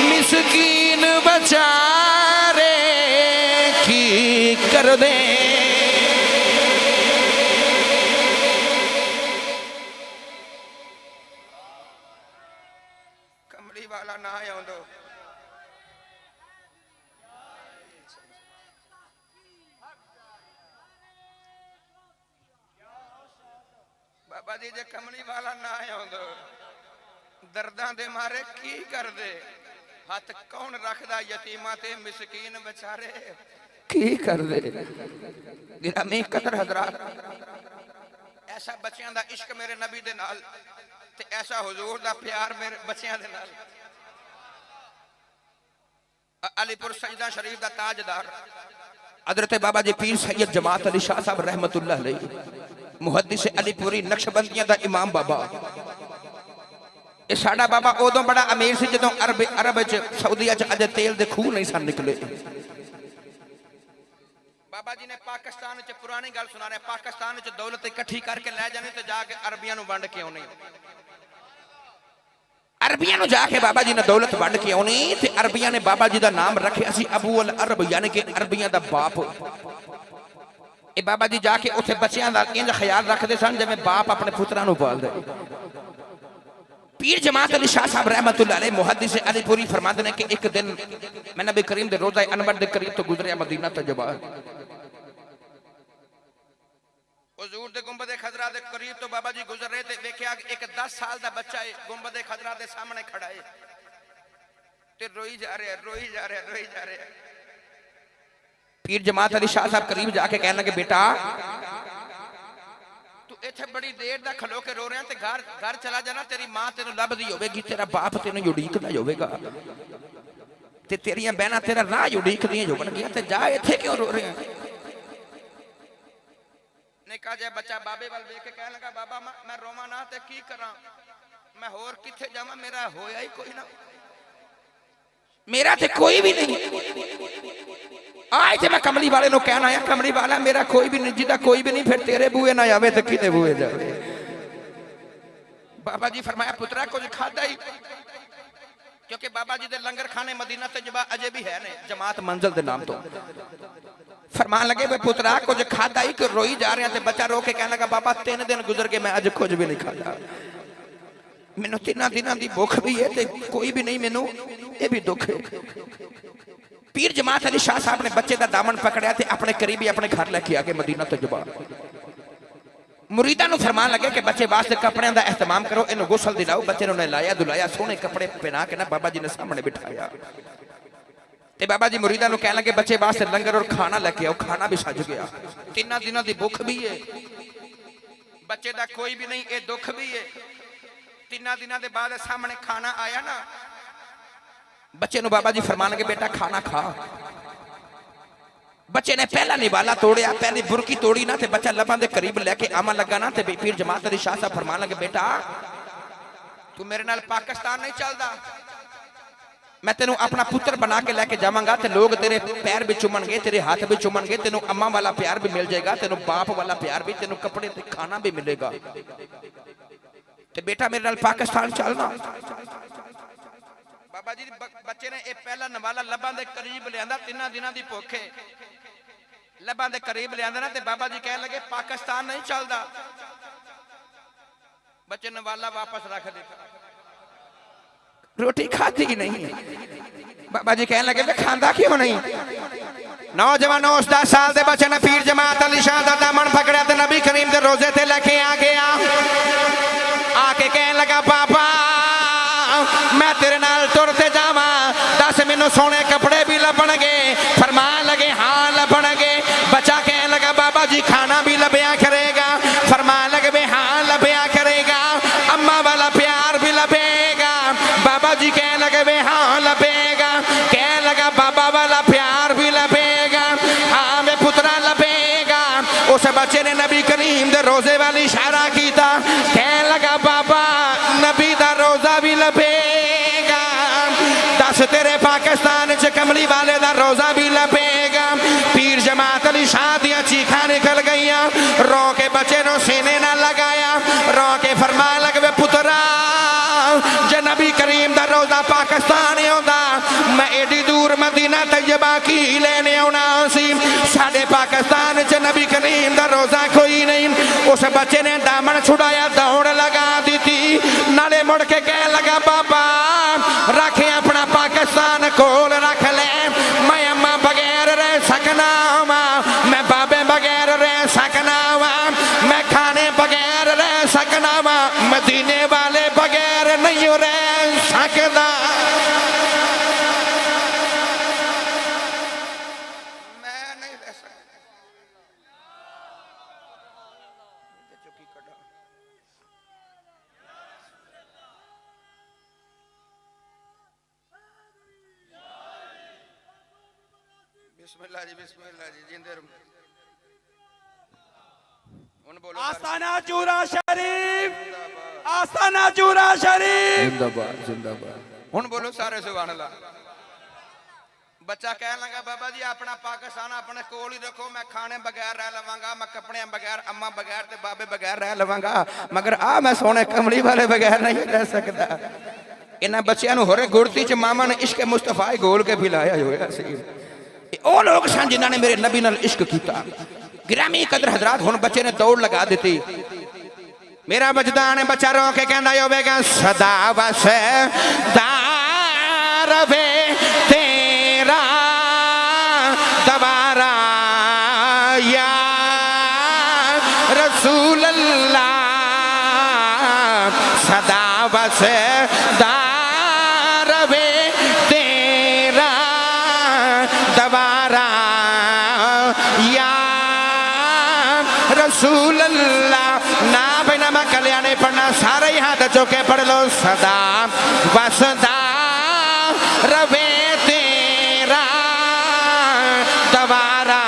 A: मिस्कीन बेचारे की कर दे कमली वाला ना आंदो बाबा जी जे कमली वाला ना आंदो दर्दां दे मारे की कर दे हाथ कौन रखदा यतीमां ते मिस्कीन बेचारे की कर दे गिरामी कदर हजरात ऐसा बच्चों दा इश्क मेरे नबी दे नाल ते ऐसा हुजूर दा प्यार मेरे बच्चों दे नाल अलीपुर सजदा शरीफ दा ताजदार हजरत बाबा जी पीर सैयद जमात अली शाह साहब रहमतुल्लाह अलैह मुहद्दिस अलीपुरी नक्शबंदियां दा इमाम बाबा ये साडा बाबा उदों बड़ा अमीर सी जदों अरब च सऊदीया च अजे तेल दे खूह नहीं सन निकले बाबा जी ने पाकिस्तान च पुरानी गल सुना रहे पाकिस्तान च दौलत इकट्ठी करके लै जानी ते जाके अरबियां नूं वंड के आउणी अरबियां नूं जाके बाबा जी ने दौलत वंड के आउणी ते अरबियां ने बाबा जी दा नाम रखिया सी अबू अल अरब यानी कि अरबियां दा बाप ये बाबा जी जाके उत्थे बच्चों का इंज ख्याल रखते सन जिवें बाप अपने पुत्रां नूं पालदे पीर जमात अली शाह साहब रहमतुल्लाह अलैह मुहद्दिस अलीपुरी फरमाते हैं कि एक दिन मैं नबी करीम दे रोज़ा अनवर दे करीब तो गुजरिया मदीना तजबा हुजूर दे गुंबद खजरा दे करीब तो बाबा जी गुजर रहे थे देखिया एक 10 साल का बच्चा है गुंबद खजरा दे सामने खड़ा है ते रोई जा रहा है रोई जा रहा है रोई जा रहा है पीर जमात अली शाह साहब करीब जाके कहने लगे बेटा तू इत्थे बड़ी देर दा खलो के रो रहे हैं ते घर घर चला जाना तेरी मां तेन लभदी होवेगी तेरा बाप तेन उड़ीकदा होवेगा ते तेरियां बहना तेरा राह उड़ीकदियां होवणगियां ते जा इत्थे क्यों रो रहे हैं निक्का जिहा बच्चा बाबे वाल वेख के कहन लगा बाबा मैं रोवां ना ते की करां मैं होर किथे जावां मेरा होया ही कोई ना मेरा ते कोई भी नहीं आज ते मैं कमली वाले नु कहना आया कमली वाला मेरा कोई भी नहीं जिदा कोई भी नहीं फिर तेरे बूए ना आवे ते किते बूए जावे बाबा जी फरमाया पुत्रा कुछ खादा ही क्योंकि बाबा जी दे लंगर खाने मदीना तजबा अजे भी है ने जमात मंजिल दे नाम तो फरमान लगे वे पुत्रा कुछ खादा ही कि रोई जा रहे हैं ते बच्चा रो के कहने लगा बाबा 3 दिन गुजर के मैं अज कुछ भी नहीं खाता मैनू 3 दिनों की भुख भी है ते कोई भी नहीं मैनू ये भी दुख है पीर जमात अली शाह साहब ने बच्चे का दामन पकड़या ते अपने करीबी अपने घर लेके आके मदीना तजबा मुरीदा नु फरमान लगे कि बच्चे वास्ते कपड़े का एहतमाम करो इन्हें गुसल दिलाओ बच्चे ने लाया दुलाया सोने कपड़े पहना के ना बाबा जी ने सामने बिठाया ते बाबा जी मुरीदा नु कहने लगे बच्चे वास्ते लंगर और खाना लेके आओ खाना भी सज गया 3 दिनों की भुख भी है बच्चे का कोई भी नहीं ये दुख भी है 3 दिनों के बाद सामने खाना आया ना बच्चे नु बाबा जी फरमान लगे बेटा खाना खा बच्चे ने पहला निवाला तोड़िया पहली बुरकी तोड़ी ना ते बच्चा लबां दे करीब लेके आमा लगा ना ते पीर जमात अली शाह साहब फरमान लगे बेटा तू मेरे नाल पाकिस्तान नहीं चलदा मैं तेनू अपना पुत्र बना के लेके जावांगा ते लोग तेरे पैर भी चुमणगे तेरे हाथ भी चुमणगे तेनू अम्मा वाला प्यार भी मिल जाएगा तेनू बाप वाला प्यार भी तेनू कपड़े ते खाना भी मिलेगा ते बेटा मेरे नाल पाकिस्तान चलना बाबा जी बच्चे ने ये पहला नवाला लबां दे करीब लियांदा 3 दिनों की भुख है लबां दे करीब लियांदा ना ते बाबा जी कहने लगे पाकिस्तान नहीं चलदा बच्चे नवाला वापस रख दिता रोटी खाती ही नहीं बाबा जी कहने लगे वे खांदा क्यों नहीं नौजवान उस 10 साल के बच्चे ने पीर जमात अली शाह दा दामन पकड़या ते नबी करीम दे रोजे ते लेके आ गया आके कहने लगा बाबा मैं तेरे नाल तुरते जावा दस मैनू सोने कपड़े भी लभणगे फरमान लगे हाँ लभणगे बच्चा कहने लगा बाबा जी खाना भी लभया करेगा फरमान लगे वे हाँ लभया करेगा अम्मा वाला प्यार भी लभेगा बाबा जी कहने लगे वे हाँ लभेगा कहने लगा बाबा वाला प्यार भी लभेगा हाँ वे पुत्रा लभेगा उस बच्चे ने नबी करीम दे रोजे वाली इशारा किया कहने लगा बाबा नबी दा रोजा भी लभेगा दस तेरे पाकिस्तान च कमली वाले दा रोजा भी लभेगा पीर जमात अली शाह दियां चीखां निकल गईयां रो के बच्चे नो सीने ना लगाया रो के फरमान लगे पुत्रा जे नबी करीम दा रोजा पाकिस्तान आउंदा मैं एडी दूर मदीना तैयबा की लेने आउणा सी साडे पाकिस्तान च नबी करीम दा रोजा कोई नहीं उस बच्चे ने दामन छुड़ाया दौड़ लगा दी थी नाले मुड़ के कह लगा बाबा रखे अपना पाकिस्तान कोल रख ले मैं अम्मा बगैर रह सकना वा मैं बाबे बगैर रह सकना वा मैं खाने बगैर रह सकना वा मदीने वाले बगैर नहीं रह सकता मैं नहीं रह सकता बिस्मिल्लाह जी जिंदे हुन बोलो
B: आस्ताना चूरा शरीफ आस्ताना चूरा शरीफ
A: जिंदाबाद जिंदाबाद हुन बोलो सारे सुभान अल्लाह बच्चा कहने लगा बाबा जी अपना पाकिस्तान अपने कोल ही रखो मैं खाने बगैर रह लवांगा मैं कपड़े बगैर अम्मा बगैर ते बाबे बगैर रह लवांगा मगर आ मैं सोने कमली वाले बगैर नहीं रह सकता इन्हां बच्चियां नूं होरे गुड़ती च मामा ने इश्क मुस्तफा गोल के पिलाया होया सी ओ लोग सन जिन्हां ने मेरे नबी नाल इश्क कीता गिरामी कदर हजरात हुन बच्चे ने दौड़ लगा दी मेरा बजदान बच्चा रो के कहंदा होवेगा सदा वसदा रवे तेरा दवारा या रसूल अल्लाह सदा वसदा रवे तेरा दवारा या रसूल अल्लाह। ना बिना मैं कल्याणे पढ़ना, सारे ही हाथ चौके पढ़ लो। सदा वसदा रवे तेरा दवारा।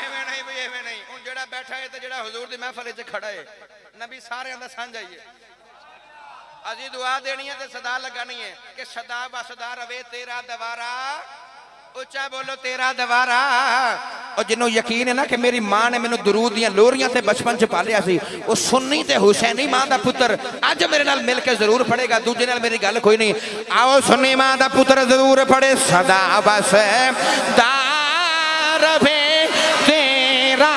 A: एवें नहीं भाई, एवें नहीं। हुण जेड़ा बैठा है ते जेड़ा हुजूर दी महफिल च खड़ा है, नबी सारे दा सांझा ही है। अजी दुआ देनी है ते सदा लगानी है कि सदा वसदा रवे तेरा दवारा। उच्चा बोलो तेरा दवारा। और जिन्हों यकीन है ना कि मेरी मां ने मैनू दुरूद दियां लोरियां ते बचपन च पालिया सी, वो सुन्नी ते हुसैनी मां दा पुत्र अज मेरे नाल मिल के जरूर पढ़ेगा, दूजे नाल मेरी गल कोई नहीं। आओ सुन्नी मां दा पुत्र जरूर पढ़े। सदा वसदा रवे तेरा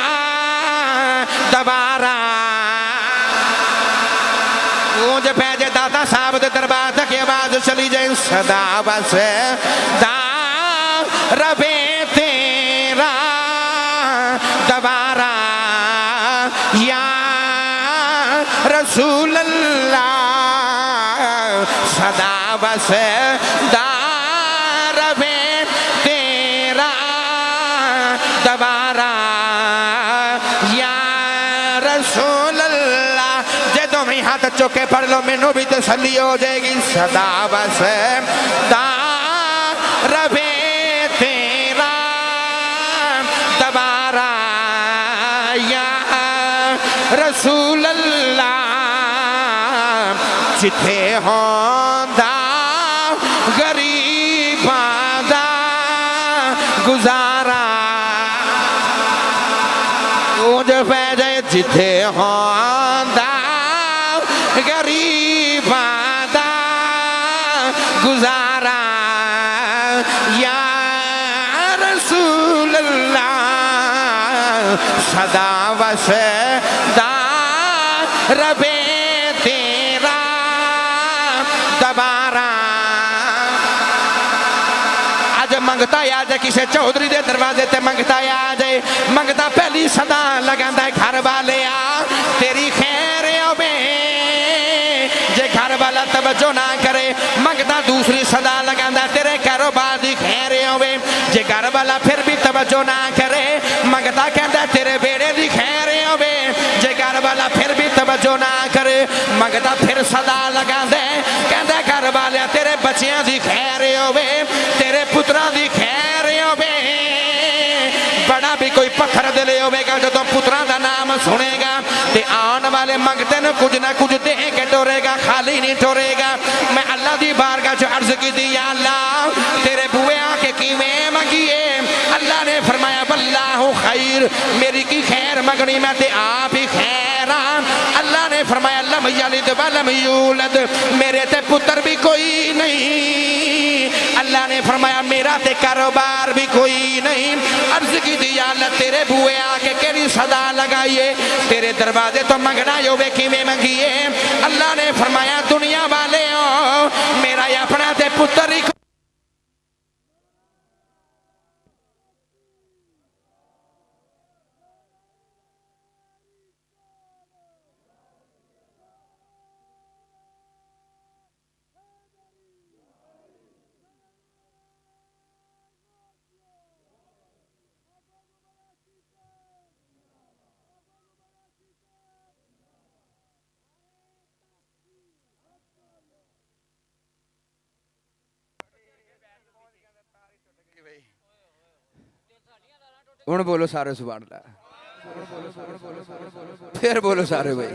A: दवारा। गूंज पैजे दाता साहब दे दरबार तक आवाज चली जाए। सदा वसदा रवे तेरा दवारा या रसूल अल्लाह। सदा वसदा रवे तेरा दवारा या रसूल अल्लाह। जे तुम्हें हाथ चौके पढ़ लो, मैनू भी तसल्ली हो जाएगी। सदा वसदा रवे तेरा दवारा या रसूल अल्लाह। जिथे होंदा गरीबां दा गुजारा। गूंज पै जाए जिथे होंदा गरीबां दा गुजारा या रसूल अल्लाह। सदा वसदा रवे तेरा दवारा। अज मंगता आ जाए किसी चौधरी दे दरवाजे ते, मंगता आ जाए, मंगता पहली सदा लगांदा है घर वाले आ तेरी खैर होवे। जे घर वाला तवज्जो ना करे, मंगता दूसरी सदा लगांदा तेरे कारोबार दी खैर होवे। जे घर वाला फिर भी तवज्जो ना करे, मंगता कहता तेरे बेड़े दी खैर होवे। जे घर वाला फिर भी तवज्जो ना करे, मंगता फिर सदा लगांदा कहता घर वाले तेरे बच्चियां दी खैर होवे, तेरे पुत्रा दी खैर होवे। बड़ा भी कोई पत्थर दिले होवेगा, जदों पुत्रा दा नाम सुनेगा ते आने वाले मंगते ने कुछ ना कुछ दे के टोरेगा, खाली नहीं टोरेगा। मैं अल्लाह दी बारगाह च अर्ज की दी, या अल्लाह तेरे बुए आके किवें मंगिए। अल्लाह ने फरमाया वल्लाहु खैर, मेरी की खैर मंगनी, मैं ते आप ही खैर हां। अल्लाह ने फरमाया लम यलिद वलम यूलद, मेरे ते पुत्र भी कोई नहीं। अल्लाह ने फरमाया मेरा ते कारोबार भी कोई नहीं। अर्ज की दी, या अल्लाह तेरे बुए आके केड़ी सदा लगाइए, तेरे दरवाजे तो मंगना होवे किवें मंगिए। अल्लाह ने फरमाया दुनिया वाले हो, मेरा अपना ते पुत्र ही। हुण बोलो सारे सुभान अल्लाह, फिर बोलो सारे भाई।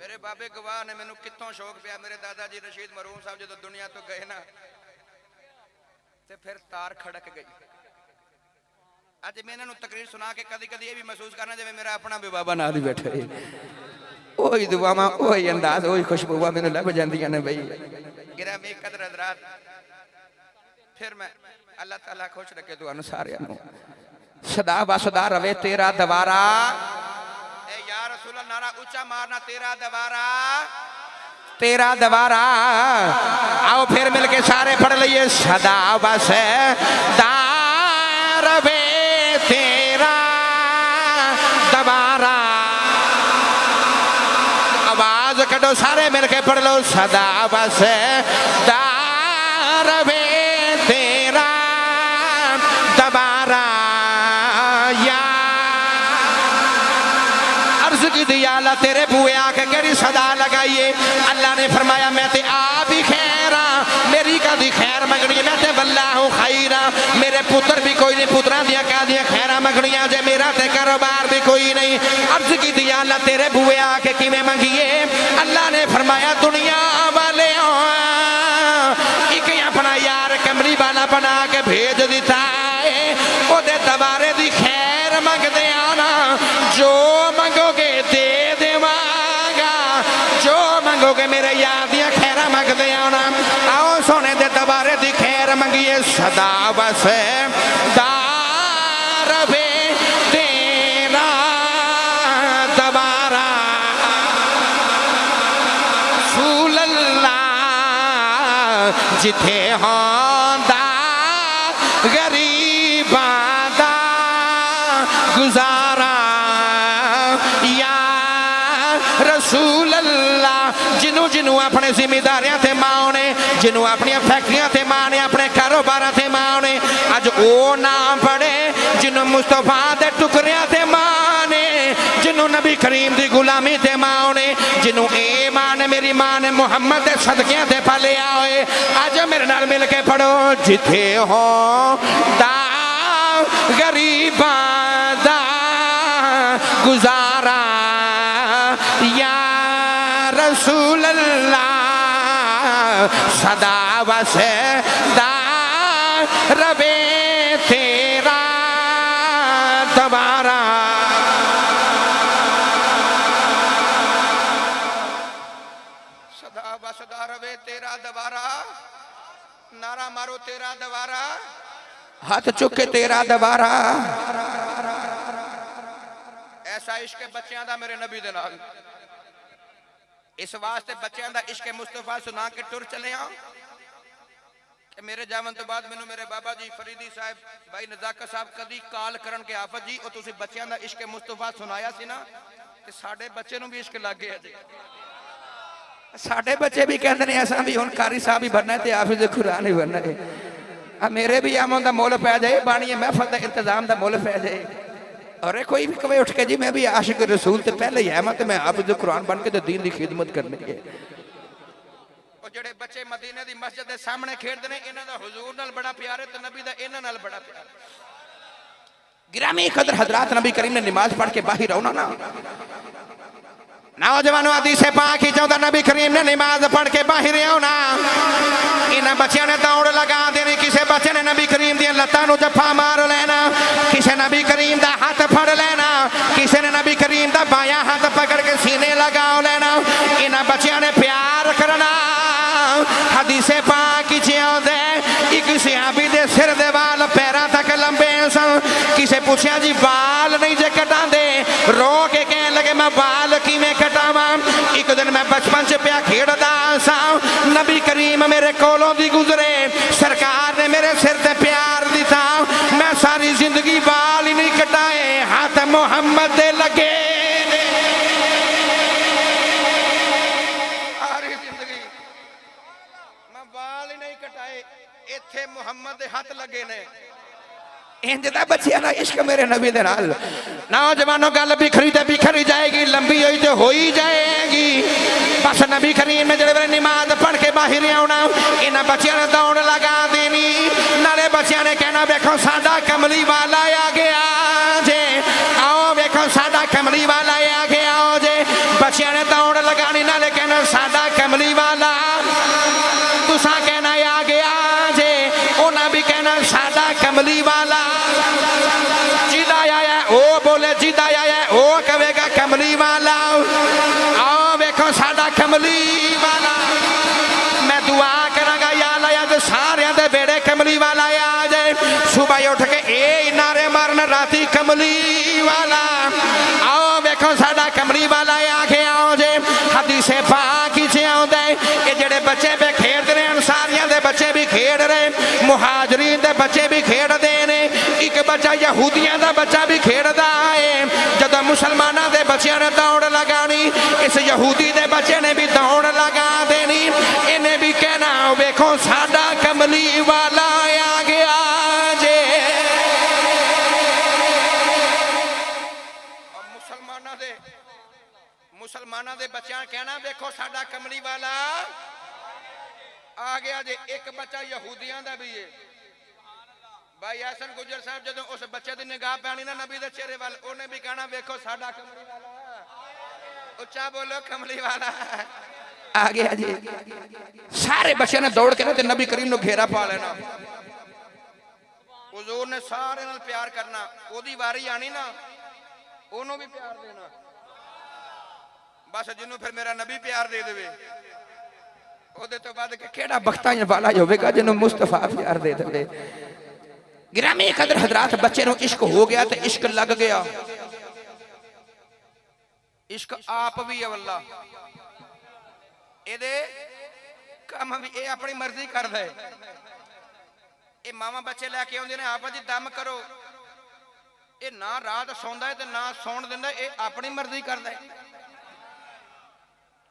A: मेरे बाबे गवाह ने मैनू कितों शौक पिया। मेरे दादा जी रशीद मरूम साहब जो दुनिया तो गए ना, ते फिर तार खड़क गई। अज मैं इन्होंने तकरीर सुना के कदी कदी ये भी महसूस करना जिवें मेरा अपना भी बाबा नाल ही बैठा है। ओही दुआवां, ओही अंदाज, ओही खुशबूआं मैनू लभ जांदियां ने बई। गिरामी कदर हज़रात, फिर मैं अल्लाह ताला खुश रखे तुहानू सारियां नू। सदा वसदा रवे तेरा दवारा। ए या रसूल अल्लाह, नारा ऊंचा मारना, तेरा दवारा, तेरा दवारा। आओ फिर मिलके सारे पढ़ लइए। सदा वसदा रवे तेरा दवारा। आवाज करो सारे मिलके पढ़ लो। सदा वसदा रवे तेरा की अल्लाह तेरे बूए आके केड़ी सदा लगाइए। अल्लाह ने फरमाया मैं ते आप ही खैर हाँ, मेरी कदी खैर मंगनी मैं ते वल्ला हूँ खैर हाँ। मेरे पुत्र भी कोई नहीं, पुत्रां दियां कादियां खैरां मंगनियां जे, मेरा ते कारोबार भी कोई नहीं। अर्ज की अल्लाह तेरे बूए आके किवें मंगिए। अल्लाह ने फरमाया दुनिया वाले एक अपना यार कमली वाला बना के भेज दिता है, ओदे दबारे दी खैर मंगदे आना, जो मंगोगे दे देवांगा, जो मंगोगे मेरे यार दियां खैरां मंगदे आना। आओ सोने दे दबारे दी खैर मंगिए। सदा वसे दार वे तेरा दबारा सूलल्ला जिथे होंदा गरीबां दा गुजारा या रसूल अल्लाह। जिन्हों जिन्हों अपने जिम्मेदारियां ते मां ने, जिन्हों अपनी फैक्ट्रियां ते मां ने, अपने कारोबार ते मां ने, अज ओ नाम पढ़े जिन्हों मुस्तफा दे टुकड़ियां ते मां ने, जिन्हों नबी करीम दी गुलामी ते मां ने, जिन्हों ए मां ने मेरी मां ने मुहम्मद दे सदकियां ते पालिया होए। अज मेरे नाल मिल के पढ़ो। जिथे हो दा गरीबां दा गुजारा या रसूल अल्लाह, सदा वसे दा रवे तेरा दबारा। सदा वसदा रवे तेरा दबारा, नारा मारो तेरा दबारा, हाथ चुके तेरा दबारा। ऐसा इश्क बच्चों का मेरे नबी दे नाल, इस वास्ते बच्चों का इश्क मुस्तफा सुना के टुर चले आ कि मेरे जावन तो बाद मैनू मेरे बाबा जी फरीदी साहब भाई नजाकत साहब कदी काल करन के आफत जी और तुसी बच्चों का इश्क मुस्तफा सुनाया सी ना, ते साडे बच्चे नू भी इश्क लग गया जी। साडे बच्चे भी कहते हैं ऐसा भी हुण कारी साहब ही बनना है ते हाफिज़ कुरान ही बनना है। मेरे भी आमों का मुल पै जाए, बाणी महफल का इंतजाम का मुल पै जाए, और कोई भी कवे उठ के जी मैं भी आशिक रसूल तो पहले ही है मैं, तो मैं हाफिज़ कुरान बन के तो दीन की खिदमत करनी है। और जेडे बच्चे मदीने की मस्जिद के सामने खेडते हैं, इन्हां दा हुजूर नाल बड़ा प्यार है, तो नबी दा इन्हां नाल बड़ा प्यार। गिरामी कदर हजरात, नबी करीम ने नमाज पढ़ के बाहर आना ना, नौजवानों हदीसे पाक ही चाहता नबी करीम ने नमाज पढ़ के बाहर आना। इन्हां बच्चों ने दौड़ लगा देनी, किसी बच्चे ने नबी करीम दी लत्तां नूं जफ्फा मार लेना, किसी नबी करीम दा हाथ फड़ लेना, किसी ने नबी करीम दा बायां हाथ पकड़ के सीने लगा लेना। इन्हां बच्चों ने प्यार करना। हदीसे पाक ही आउंदे एक सहाबी दे सिर दे वाल पैरां तक लंबे सन। किसे पूछया जी बाल नहीं जे कटांदे, रो के कहन लगे मैं बाल किवें कटावां। एक दिन मैं बचपन च पिया खेड़दा सा, नबी करीम मेरे कोलों दी गुजरे, सरकार ने मेरे सिर ते प्यार दिता, मैं सारी जिंदगी बाल ही नहीं कटाए, हाथ मुहम्मद दे लगे। सारी जिंदगी मैं बाल ही नहीं कटाए, इत्थे मुहम्मद दे हाथ लगे ने। इंजदा बच्चियां ना इश्क मेरे नबी दे नाल। नौजवानों गल बिखरी ते बिखरी जाएगी, लंबी हुई तो हो ही जाएगी। बस नबी करीम ने जेड़े नमाज पढ़ के बाहर आना, इन्हां बच्चियां ने दौड़ लगा देनी। नाले बच्चियां ने कहना वेखो साडा कमली वाला आ गया जे, आओ वेखो साडा कमली वाला आ गया जे। बच्चियां ने दौड़ लगानी, नाले कहना साडा कमली वाला, तुसा कहना आ गया जे, उन्हां भी कहना साडा कमली वाला। जिदा आया ओ बोले जिदा आया ओ कहेगा कमली वाला, आओ वेखो साडा कमली वाला। मैं दुआ करांगा या अल्लाह अज सारियां दे बेड़े कमली वाला आ जाए। सुबह उठ के ए नारे मारन राती कमली वाला, आओ वेखो साडा कमली वाला आ के आओ जे। हदीसे पाक च आउंदा है ये जेड़े बच्चे पे खेड रहे हैं, सारियां दे बच्चे भी खेड रहे, मुहाजरीन दे बच्चे भी खेडदे ने, एक बच्चा यहूदियां दा बच्चा भी खेडदा है। जदों मुसलमानां दे बच्चियां ने दौड़ लगानी, इस यहूदी दे बच्चे ने भी दौड़ लगा देनी। इन्हें भी कहना वेखो साडा कमली वाला आ गया जे। मुसलमानां दे दे बच्चों कहना देखो साडा कमली वाला आ गया जे। एक बच्चा यहूदियों का भी है। भाई हसन गुजर साहब जो उस बच्चे की निगाह पैनी ना नबी के चेहरे वाल उन्हें भी कहना देखो साडा कमली वाला। उच्चा बोलो कमली वाला आ गया जी। सारे बच्चे ने दौड़ के ना नबी करीम ने घेरा पा लेना। हुजूर ने सारे नाल प्यार करना। ओदी वारी आनी ना ओनू भी प्यार देना। बस जिन्हों फिर मेरा नबी प्यार दे देवे ओदे तो बाद के केड़ा बख्ता वाला होवेगा जिन्हों मुस्तफा प्यार दे देवे। गिरामी कदर हजरात बच्चे नु इश्क हो गया तो इश्क लग गया। इश्क आप भी है वल्ला एदे काम भी ए अपनी मर्जी कर दे। ए मामा बच्चे लैके आउंदे ने आप जी दम करो ए ना रात सौंदा है ते ना सौण दिंदा ए अपनी मर्जी करदा है।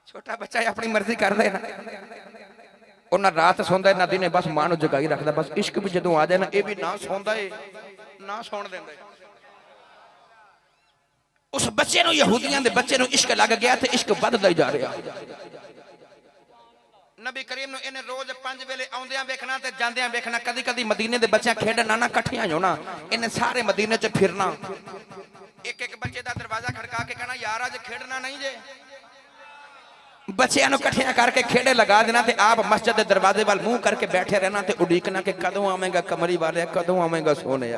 A: छोटा बच्चा अपनी मर्जी करदा है ना और ना रात सौंदा है ना दिने बस मां नूं जगाई रखदा। बस इश्क भी जदों आ जाए ना ए भी ना सौंदा है ना सौण दिंदा है। उस बच्चे नूं यहूदियां दे बच्चे नूं इश्क लग गया ते इश्क वधदा ही जा रहा। नबी करीम नूं इन्हें रोज 5 वेले आउंदियां वेखना ते जांदियां वेखना। कदी कदी मदीने दे बच्चे खेडना ना इकट्ठियां होना इन्हें सारे मदीने च फिरना। एक एक बच्चे दा दरवाजा खड़का के कहना यार अज खेडना नहीं जे। बच्चियां नूं इकट्ठियां करके खेडे लगा देना ते आप मस्जिद दे दरवाजे वाल मुंह करके बैठे रहना ते उड़ीकना के कदों आवेगा कमली वाले कदों आवेगा सोने।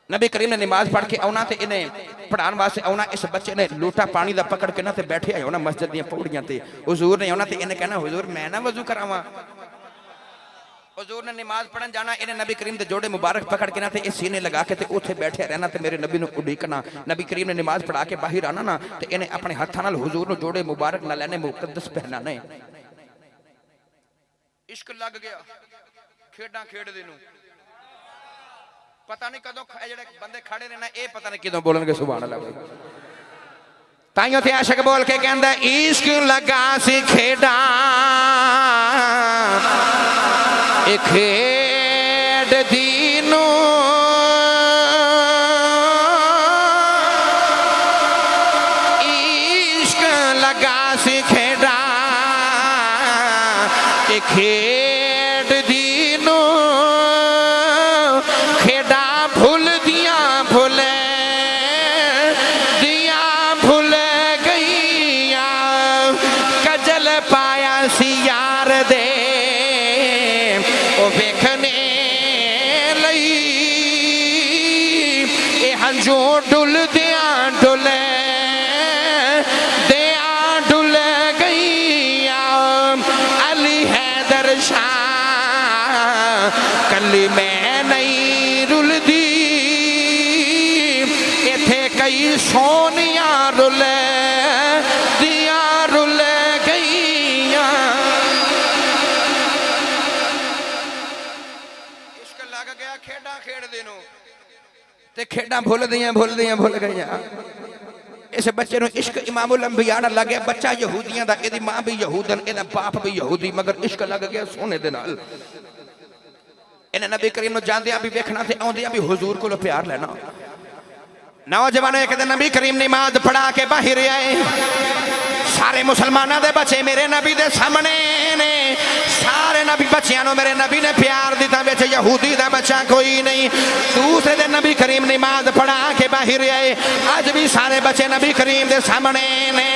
A: नबी करीम ने नमाज पढ़ के आना तो इन्हें पढ़ाने वास्ते आना। इस बच्चे ने लोटा पानी का पकड़ के ना ते बैठे होना मस्जिद दी पौड़ियां ते। हुजूर ने आना तो इन्हें कहना हुजूर मैं ना वजू करावां। हुजूर ने नमाज पढ़न जाना इन्हें नबी करीम के जोड़े मुबारक पकड़ के ना ते सीने लगा के उत्थे बैठे रहना ते मेरे नबी नूं उड़ीकना। नबी करीम ने नमाज पढ़ा के बाहर आना ना तो इन्हें अपने हाथों नाल हुजूर नूं जोड़े मुबारक ना लेने मुकद्दस पहनाने। इश्क लग गया खेडां खेडदे नूं। पता नहीं कदों जेड़े बंदे खड़े ने ना ए पता नहीं किदों बोलणगे सुभान अल्लाह। ताइयों ते आशिक बोल के कहंदा इश्क लगा सी खेडा ए खेड दीनू इश्क लगा सी खेडा ए खेड दीनू खेडा भूल दिया भूले दिया भूल गईया कजल पाया सी यार दे ओ वेखने लई ए हंजू डुल दिया डुले दिया डुल गईया अली हैदर शाह कली मैं नहीं रुलदी इथे कई सोनिया रुल दिया रुल गईया। इश्क लग गया खेडा खेडदे नूं ते खेडा भुल गईया। इस बच्चे नूं इश्क इमामुल अंबिया नाल लग गया। बच्चा यहूदियां दा इहदी मां भी यहूदन इहदा बाप भी यहूदी मगर इश्क लग गया सोने दे नाल। इन्हें नबी करीम नूं जांदियां भी वेखना ते आउंदियां भी हुजूर कोलों प्यार लेना। नौजवान एक दिन नबी करीम नमाज पढ़ा के बाहर आए। सारे मुसलमानों दे बच्चे मेरे नबी दे सामने ने। सारे नबी बच्चियां नूं मेरे नबी ने प्यार दिता विच यहूदी दा बच्चा कोई नहीं। दूसरे दिन नबी करीम नमाज पढ़ा के बाहर आए। अज भी सारे बच्चे नबी करीम दे सामने ने।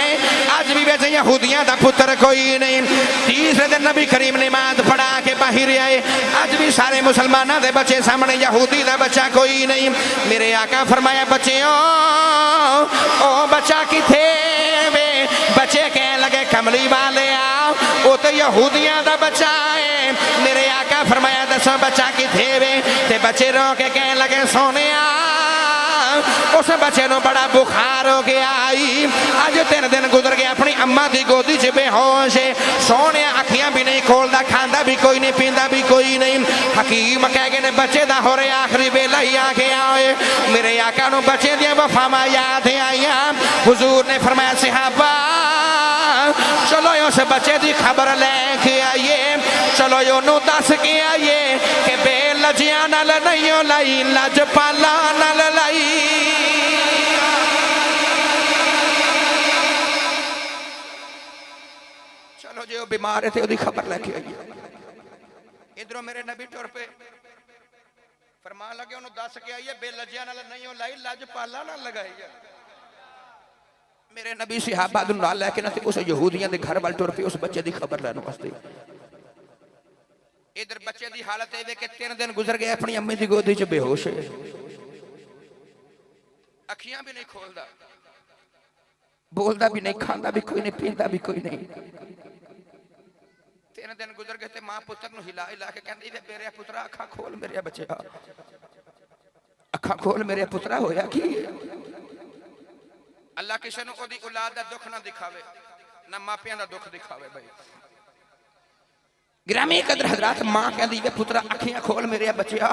A: अज भी विच यहूदियां दा पुत्र कोई नहीं। तीसरे दिन नबी करीम नमाज पढ़ा के बाहर आए। अज भी सारे मुसलमानों दे बच्चे सामने यहूदी दा बच्चा कोई नहीं। मेरे आका फरमाया बच्चे ओ बच्चा किथे वे। बच्चे कह लगे कमली वाले आओ वो तो यहूदियां दा बच्चा है। मेरे आका फरमाया दसो बच्चा किथे वे। ते बच्चे रो के कह लगे सोने उस बच्चे नूं बड़ा बुखार हो गया। अज 3 दिन गुजर गए अपनी अम्मा की गोदी च बेहोश है। सोने अखियां भी नहीं खोलता खांदा भी कोई नहीं पींदा भी कोई नहीं। हकीम कह गए ने बच्चे दा हो रहा आखिरी वेला ही आ गया है। मेरे आका नूं बच्चे दियां वफावां याद आईयां। हुजूर ने फरमाया सहाबा चलो उस बच्चे की खबर लेके आइए। चलो ओनू दस के आइए कि बेलजिया नाल नहीं लाई लजपाला नाल लाई। बीमार है तो उसकी खबर लैके आइए। इधरों मेरे नबी टुर पे फरमान लगे उन्होंने दस के आइए बेलजिया नाल नहीं हो लाई लज पाला ना लगाई है। मेरे नबी सहाबा नूं नाल लैके ना ते उस यहूदियां दे घर वाल टुर पे उस बच्चे की खबर लैण वास्ते। इधर बच्चे की हालत ये कि 3 दिन गुजर गए अपनी अम्मी की गोदी च बेहोश है, अखियां भी नहीं खोलता, बोलता भी नहीं, खांदा भी कोई नहीं, पींदा भी कोई नहीं। 3 दिन गुजर गए तो मां पुत्र नूं हिला हिला के कहंदी वे मेरे पुत्रा अखा खोल, मेरे बच्चा अखा खोल, मेरे पुत्रा होया की? अल्लाह किसी नूं ओदी औलाद दा दुख ना दिखावे, ना मापियां दा दुख दिखावे। भाई गिरामी कदर हजरात, मां कहंदी वे पुत्रा अखियां खोल मेरे बच्चा,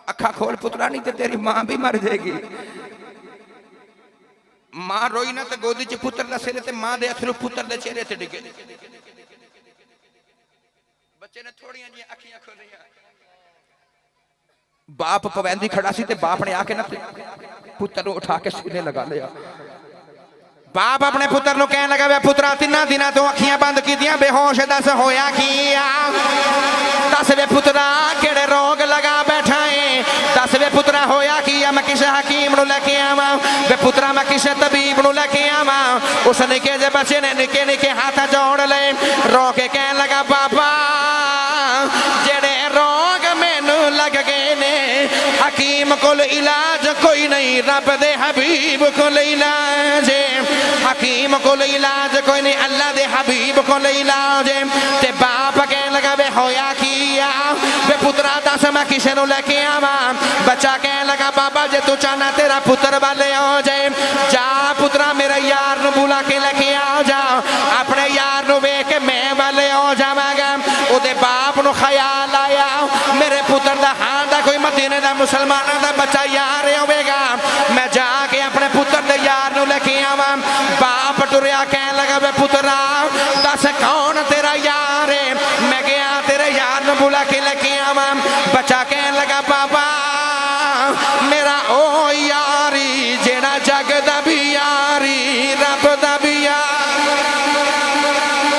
A: अखा खोल पुत्रा, नहीं तो तेरी मां भी मर जाएगी। मां रोई ना तो गोदी च पुत्र का सिर ते मां दे अथरू पुत्र दे चेहरे ते डिगे। बच्चे ने थोड़ियां जी अखियां खोलियां, बाप पवैंदी खड़ा सी ते बाप ने आके ना पुत्र को उठा के सीने लगा लिया। बाप अपने पुत्र को कहने लगा वे पुत्रा 3 दिनों तो अखियां बंद कीतियां, बेहोश, दस होया की? दस वे पुत्रा केड़े रोग लगा बैठा है, दस वे पुत्रा होया की? मैं किसी हकीम नूं लेके आवा, वे पुत्रा मैं किसी तबीब नूं लेके आवा। उस निके जे बच्चे ने निके निके हाथ जोड़ ले, रो के कहने लगा बाबा जेड़े रोग मैनू लग गए ने, हकीम कोल इलाज कोई नहीं, रब दे हबीब कोल इलाज है। हकीम कोल इलाज कोई नहीं, अल्लाह दे हबीब कोल इलाज है। ते बाप कहने लगा वे होया की? वे पुत्रा दस मैं किसे नूं लेके आवा? बच्चा कहने लगा बाबा जे तू चाहना तेरा पुत्र वाले हो जाए, जा पुत्रा मेरे यार नूं बुला के लेके आ जा, अपने यार नूं वेख के मैं वाले हो जावांगा। ओदे बाप नूं ख्याल आया मेरे पुत्र दा हां दा कोई मदीने दा मुसलमानां दा बच्चा यार होवेगा, मैं जाके अपने पुत्र दे यार नूं लेके आवा। बाप टुरिया कहने लगा वे पुत्रा दस कौन तेरा यार है, मैं गया तेरे यार नूं बुला के लेके आवा। बच्चा कहने लगा बाबा मेरा ओ यारी जेड़ा जग दा भी यारी, रब दा भी यारी,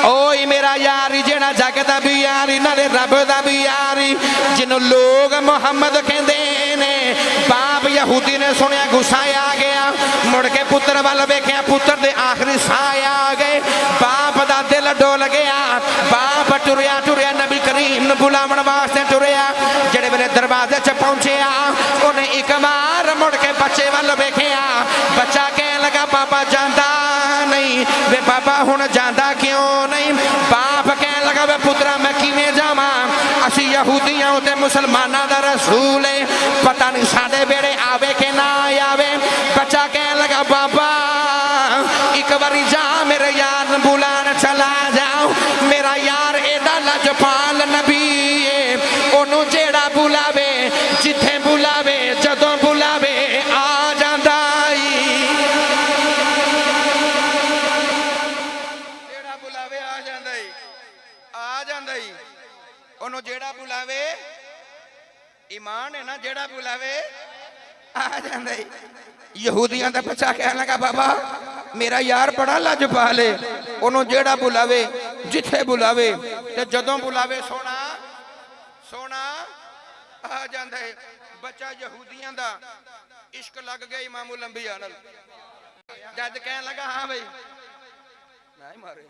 A: ओए मेरा यारी जेड़ा जग दा भी यारी, नाले रब दा भी यारी, जिन्हों लोग मुहम्मद कहंदे ने। बाप यहूदी ने सुनिया, गुस्सा आ गया, मुड़ के पुत्र वाल वेख्या, पुत्र दे आखिरी साह आ गए, बाप दा दिल डोल गया। बाप टुरिया टुरिया नबी करीम नूं बुलावन वास्ते टुरिया, जेड़े वेले दरवाजे च पहुंचिया उन्हें एक बार मुड़ के बच्चे वाल वेख्या। बच्चा कहने लगा बाबा जांदा नहीं, वे बाबा हुण जांदा क्यों नहीं? बाप कहने लगा वे पुत्रा मैं किवें जावां, असीं यहूदियां ते मुसलमानां दा रसूल है, पता नहीं साडे बेड़े आवे कि ना आवे। बच्चा कहने लगा बाबा एक बारी जा मेरे यार बुलान चला जाओ, मेरा यार एडा लजपाल नबी है, ओनू जेड़ा बुलावे जिथे बुलावे जदों बुलावे आ जांदा ही, जेड़ा बुलावे आ जांदा ही, आ जांदा ही, ओनू जेड़ा बुलावे ईमान है ना, जेड़ा बुलावे आ जांदा ही। यहूदियां दा बच्चा कहने लगा बाबा मेरा यार बड़ा लजपाल है, ओनू जेड़ा बुलावे जिथे बुलावे ते जदों बुलावे सोना सोना आ जांदा है। बच्चा यहूदियां दा इश्क लग गया इमामुल अंबिया नाल, जज कहने लगा हाँ भाई नहीं मारे,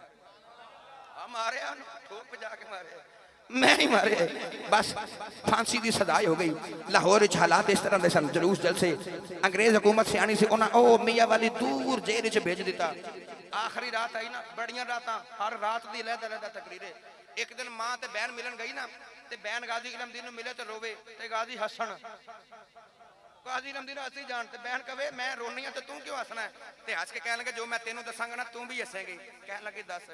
A: हाँ मारे ठोक पे जाके मारे, मैं ही मारे, बस फांसी की सदाई हो गई। लाहौर हालात इस तरह के सन, जलूस जलसे, अंग्रेज हुकूमत सियानी से उन्हें ओ मियाँ वाली दूर जेल च भेज दिता। आखिरी रात आई ना, बड़ियां रातां, हर रात की लहदा लहदा तकरीर। एक दिन मां ते बहन मिलन गई ना, ते बहन गाजी इलमदीन नूं मिले तो रोवे, ते गाजी हसन, गाजी इलमदीन हसी जान, ते बहन कहे मैं रोनी हां ते तू क्यों हसना है? ते हस के कहन लगे जो मैं तेनों दसांगा ना तू भी हसेंगी। कहन लगे दस।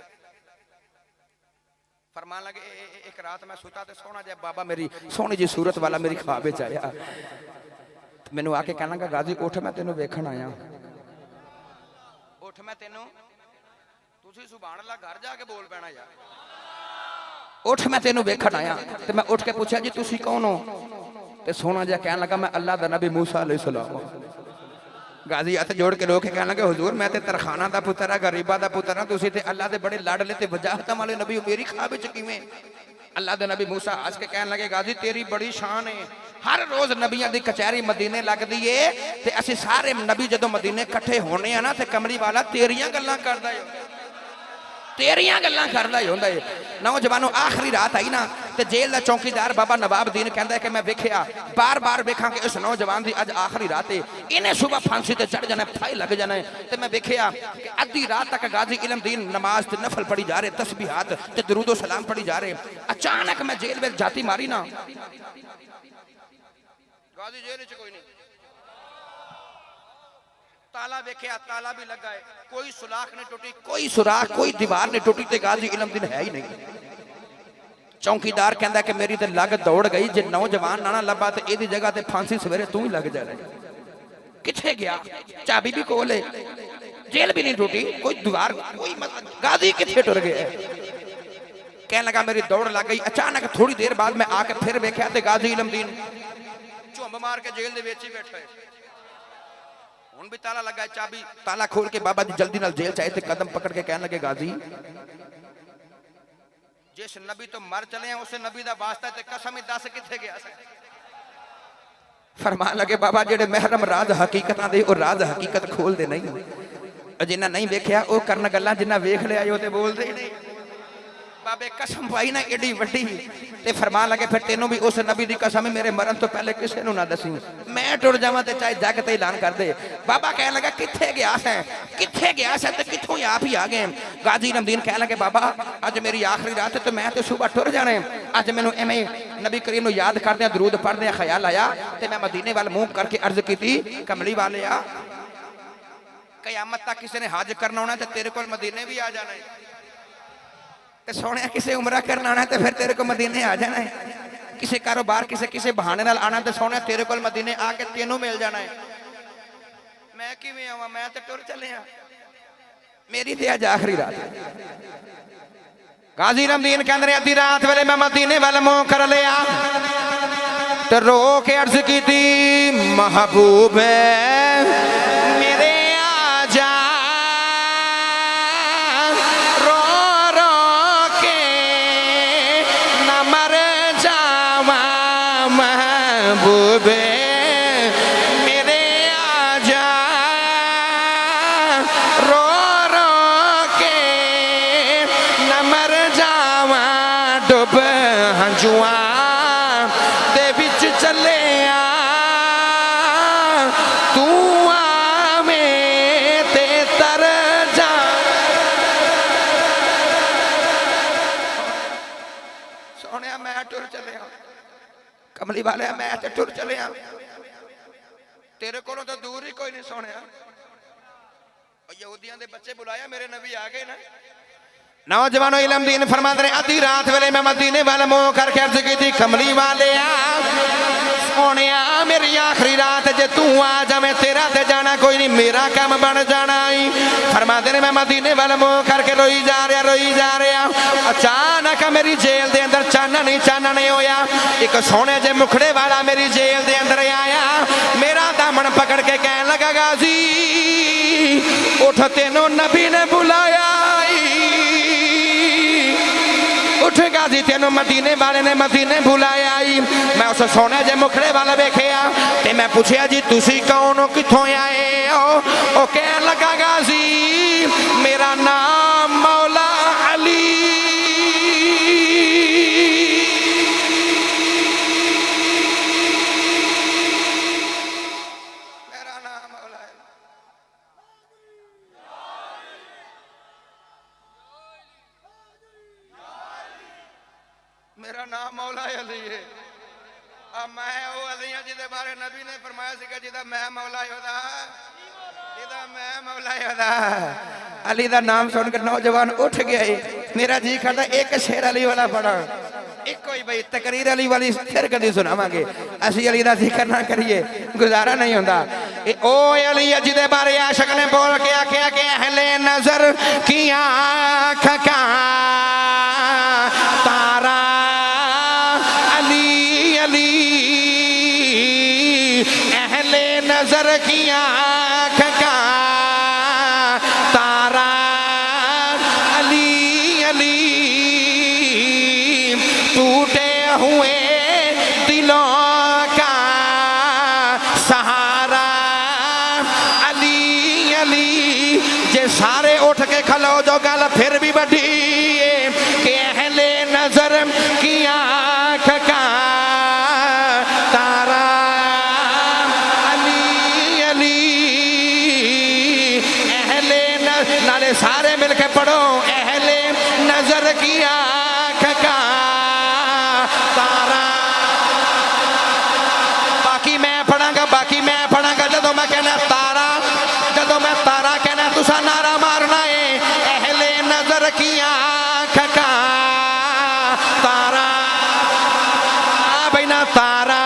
A: फरमान लगे एक रात मैं सुता ते सोहना जिहा बाबा मेरी सोहनी जी सूरत वाला मेरी ख्वाब विच आया, मैनू आके कहना लगा गाजी उठ मैं तेनों वेखण आया, उठ मैं तेनों, तुसीं सुभान अल्लाह घर जाके बोल पैना यार, उठ मैं तेनों वेखण आया। ते मैं उठ के पूछा जी तुसीं कौन हो? ते सोहना जिहा कहन लगा मैं अल्लाह दा नबी मूसा अलैहिस्सलाम। गाजी हथ जोड़ के रोक के कहने लगे हुजूर मैं ते तरखाना दा पुत्र है गरीबा दा पुत्र है तुसी ते अल्लाह दे बड़े लाडले ते वजाहत वाले नबी हो मेरी ख्वाब विच किवें अल्लाह दे नबी मूसा हस के कहने लगे गाजी तेरी बड़ी शान है हर रोज नबियां दी कचहरी मदीने लगदी है ते असि सारे नबी जदों मदीने इकट्ठे होने आ ना ते कमली वाला तेरियां गल्लां करदा है तेरियां गल्लां करदा ही हुंदा है नौजवानों आखिरी रात आई ना ते जेल दा चौकीदार बाबा नवाबुद्दीन कहंदा है कि मैं वेखिया बार बार वेखां कि इस नौजवान दी अज आखिरी रात है इन्हें सुबह फांसी ते चढ़ जाना फाई लग जाना है ते मैं वेखिया कि अद्धी रात तक गाजी इल्म दीन नमाज ते नफल पढ़ी जा रहे तस्बीहात ते दुरूद सलाम पढ़ी जा रहे अचानक मैं जेल में जाती मारी ना गाजी जेल च कोई नहीं ताला वेखिया ताला भी लगा है कोई सुराख नहीं टूटी कोई सुराख कोई दीवार नहीं टूटी ते गाजी इल्म दिन है ही नहीं चौकीदार कहंदा कि मेरी ते लग दौड़ गई जे नौजवान ना लभा ते एदी जगह ते फांसी सवेरे तू ही लग जाना किथे गया चाबी भी कोल है जेल भी नहीं टूटी कोई दीवार कोई गाजी किथे टुर गया कहने लगा मेरी दौड़ लग गई अचानक थोड़ी देर बाद मैं आके फिर वेख्या ते गाजी इल्म दीन झुंब मार के जेल दे विच ही बैठा है हुण भी ताला लगा है चाबी ताला खोल के बाबा जी जल्दी नाल जेल चाहे थे कदम पकड़ के कहने लगे गाजी जिस नबी तो मर चले हैं उस नबी दा वास्ता ते कसम ही दस किथे गया फरमान लगे बाबा जेड़े महरम राज हकीकतां दे और राज हकीकत खोल दे नहीं जिन्ना नहीं वेख्या ओ करन गल्लां जिन्ना वेख लिया ओ ते बोलदे ही नहीं बाबे कसम पाई ना एडी वड्डी ते फरमान लगे फिर तेनों भी उस नबी दी कसम मेरे मरण तो पहले किसी नूं ना दसी मैं टुर जावां ते चाहे जग ते ऐलान कर दे बाबा कहने लगा किथे गया है ते किथों आप ही आ गए गाजी रमदीन कहने लगे बाबा अज मेरी आखिरी रात है तो मैं तो सुबह टुर जाने अज मैनूं एवें नबी करीम नूं याद करदे दरूद पढ़दे ख्याल आया ते मैं मदीने वाल मुंह करके अर्ज की कमली वाले आ कयामत तक किसी ने हज करना होना ते तेरे कोल मदीने भी आ जाना है सोने किसी उमरा करना आना तो फिर तेरे को मदीने आ जाना है किसी कारोबार किसी बहाने नाल आना तो सोने तेरे को मदीने आके तेनों मिल जाना है मैं किवें आवां मैं तो टुर चले मेरी ते अज आखिरी रात गाजी रमदीन कहंदे अद्धी रात वेले मैं मदीने वाल मुंह कर लिया तो रो के अर्ज कीती महबूब मेरे आ जा महबूबे मेरे आजा रो रो के न मर जावा डुब हंजुआ दे विच चले आ तू आवे ते तर जा सोने मैं टुर चले कमली वाले मैं तो टुर चले तेरे को तो दूर ही कोई नहीं सोने यहूदियों के बच्चे बुलाया मेरे नबी आ गए ना नौजवानों इल्म दीन फरमाते हैं अद्धी रात वेले मैं मदीने वाल मुंह करके अर्ज की थी कमली वाले सोने मेरी आखिरी रात जे तू आ जावे तेरा ते जाना कोई नहीं मेरा काम बन जाना ही फरमाते ने मैं मदीने वाल मुंह करके रोई जा रहा अचानक मेरी जेल दे अंदर चानन होया एक सोने जे मुखड़े वाला मेरी जेल दे अंदर आया मेरा दामन पकड़ के कहन लगा गाजी उठ तेनों नबी ने बुलाया उठ गाजी तेनों मदीने वाले ने मदीने बुलाया मैं उस सोने जे मुखड़े वाले वेखिया ते मैं पूछया जी तुसी कौन हो किथों आए हो कहन लगा गाजी मेरा नाम मौला अली मेरा नाम मौला अली है मैं वो अली हाँ जिदे बारे नबी ने फरमाया सीगा जिदा मैं मौला होदा जिदा मैं मौला होदा अली दा नाम सुनकर नौजवान उठ गया मेरा जी करता एक शेर अली वाला पढ़ा एक कोई भाई तकरीर अली वाली फिर कभी सुनावांगे असी अली दा जिक्र ना करिए गुजारा नहीं होता ओ अली जिदे बारे आशिक ने बोल के आख्या कि अहले नजर की आँख का तारा अहले नजर की आँख दिलों का सहारा अली अली। जे सारे उठ के खलो जो गल फिर भी बढ़ी कि अहले नजर की आँख का तारा अली अली। अहले नाले सारे मिलके पढ़ो अहले नजर की आँख का तारा। बाकी मैं पढ़ांगा जदों मैं कहना तारा, जदों मैं तारा कहना तुसा नारा मारना है अहले नजर की आँख का तारा। बैना तारा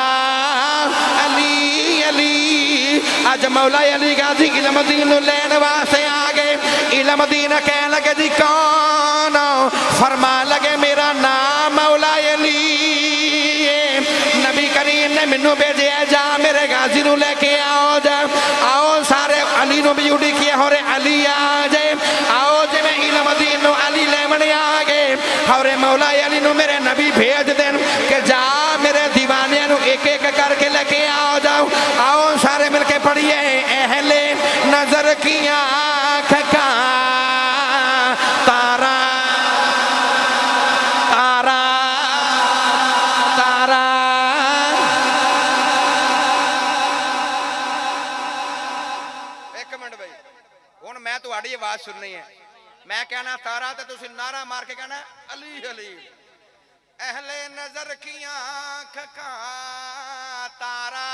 A: अली अली। अज मौला अली गाजी इल्म दीन लैन वास्ते आ गए। इल्म दीन कह लगे जी कौन, फरमा लगे मेरा नाम मौला अली। नबी करीम ने मैनू भेजे जा मेरे गाजी नू लेके आओ जा। आओ सारे अली नू भी उड़ी किया हो रे अली आ जाए। आओ जे मैं इल्म दीन नू अली लेमने आ गए हौरे मौला अली नू मेरे नबी भेज देन कि जा मेरे दीवानिया नू एक एक करके लेके आओ जाओ। आओ सारे मिलके पढ़िए अहले नजर की आँख का तारा तारा तारा। एक मिनट भाई हुण मैं तुहाडी आवाज सुननी है। मैं कहना तारा तो तुसी नारा मार के कहना अली अली। अहले नजर की आँख का तारा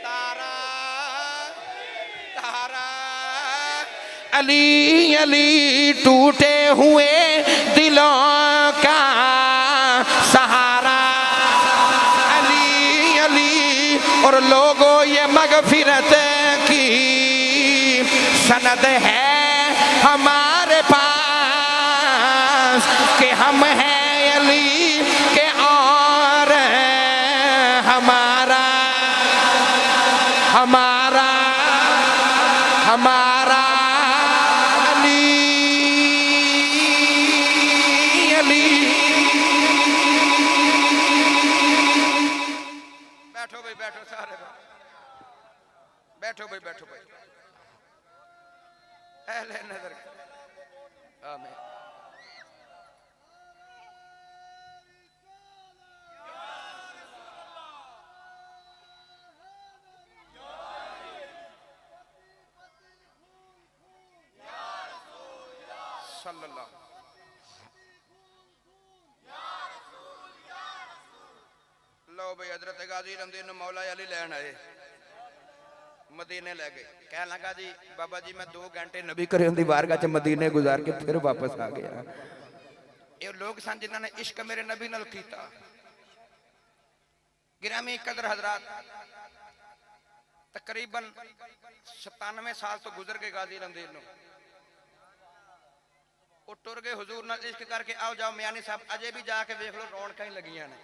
A: तारा तारा अली अली। टूटे हुए दिलों का सहारा अली अली। और लोगों ये मगफिरत की सनद है हमारे पास कि हम हैं अली के और हमारा हमारा हमारा अली अली। बैठो भाई बैठो सारे बैठो भाई बैठो भाई। अहले नजर आमीन। सल्लल्लाहु लो भाई हजरत गाजी रमदीन मौला अली लैन आए मदीने ले गए। कह लगा जी बाबा जी मैं 2 घंटे नबी करीम दी बारगाह च मदीने गुजार के फिर वापस आ गया। ये लोग सन जिन्हों ने इश्क मेरे नबी नाल कीता। गिरामी कदर हजरात तकरीबन 97 साल तो गुजर गए गाजी रमदीन नूं। वो टुर गए हुजूर नाल इश्क करके। आओ जाओ मियानी साहब अजे भी जाके देख लो रौनक ही लगियां ने।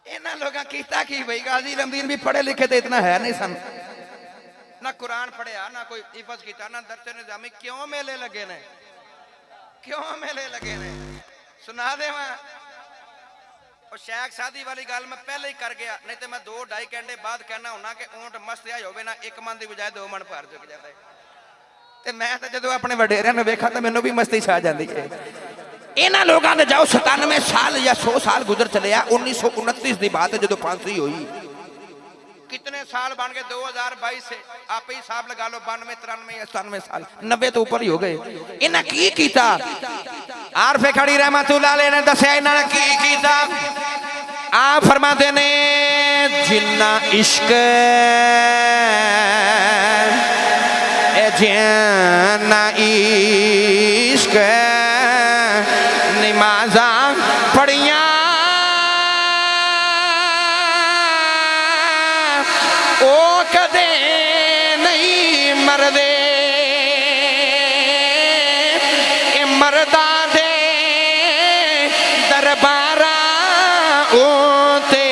A: इन्हां लोगां कीता की भाई गाजी रमदीन भी पढ़े लिखे तो इतना है नहीं सन। ना कुरान पढ़िया ना कोई हिफज किया ना दरसे निजामी। क्यों मेले लगे ने क्यों मेले लगे ने सुना दे। और शेख सादी वाली गल मैं पहले ही कर गया नहीं तो मैं 2-2.5 घंटे बाद कहना होना कि ऊंट मस्त हो ना 1 मन की बजाय 2 मन भर चुक जाता है। ते मैं तो जो अपने वडेरिया ने वेखा तो मैनू भी मस्ती छा जाती है। इन्हां लोगों ने जाओ 97 साल या 100 साल गुजर चले। 1929 की बात है जो फांसी हुई। कितने साल बन गए 2022 से आप ही हिसाब लगा लो 92 93 या 97 साल 90 तो ऊपर ही हो गए। इन्हें की कीता आरफे खड़ी रहमतुल्लाह अलैह ने दसिया इन्होंने की कीता। आप फरमाते ने जिन्ना इश्क जिन्ना इश्क नमाज़ां पढ़ियां ओ कदे नहीं मरदे। मरदा दे दरबारा ओते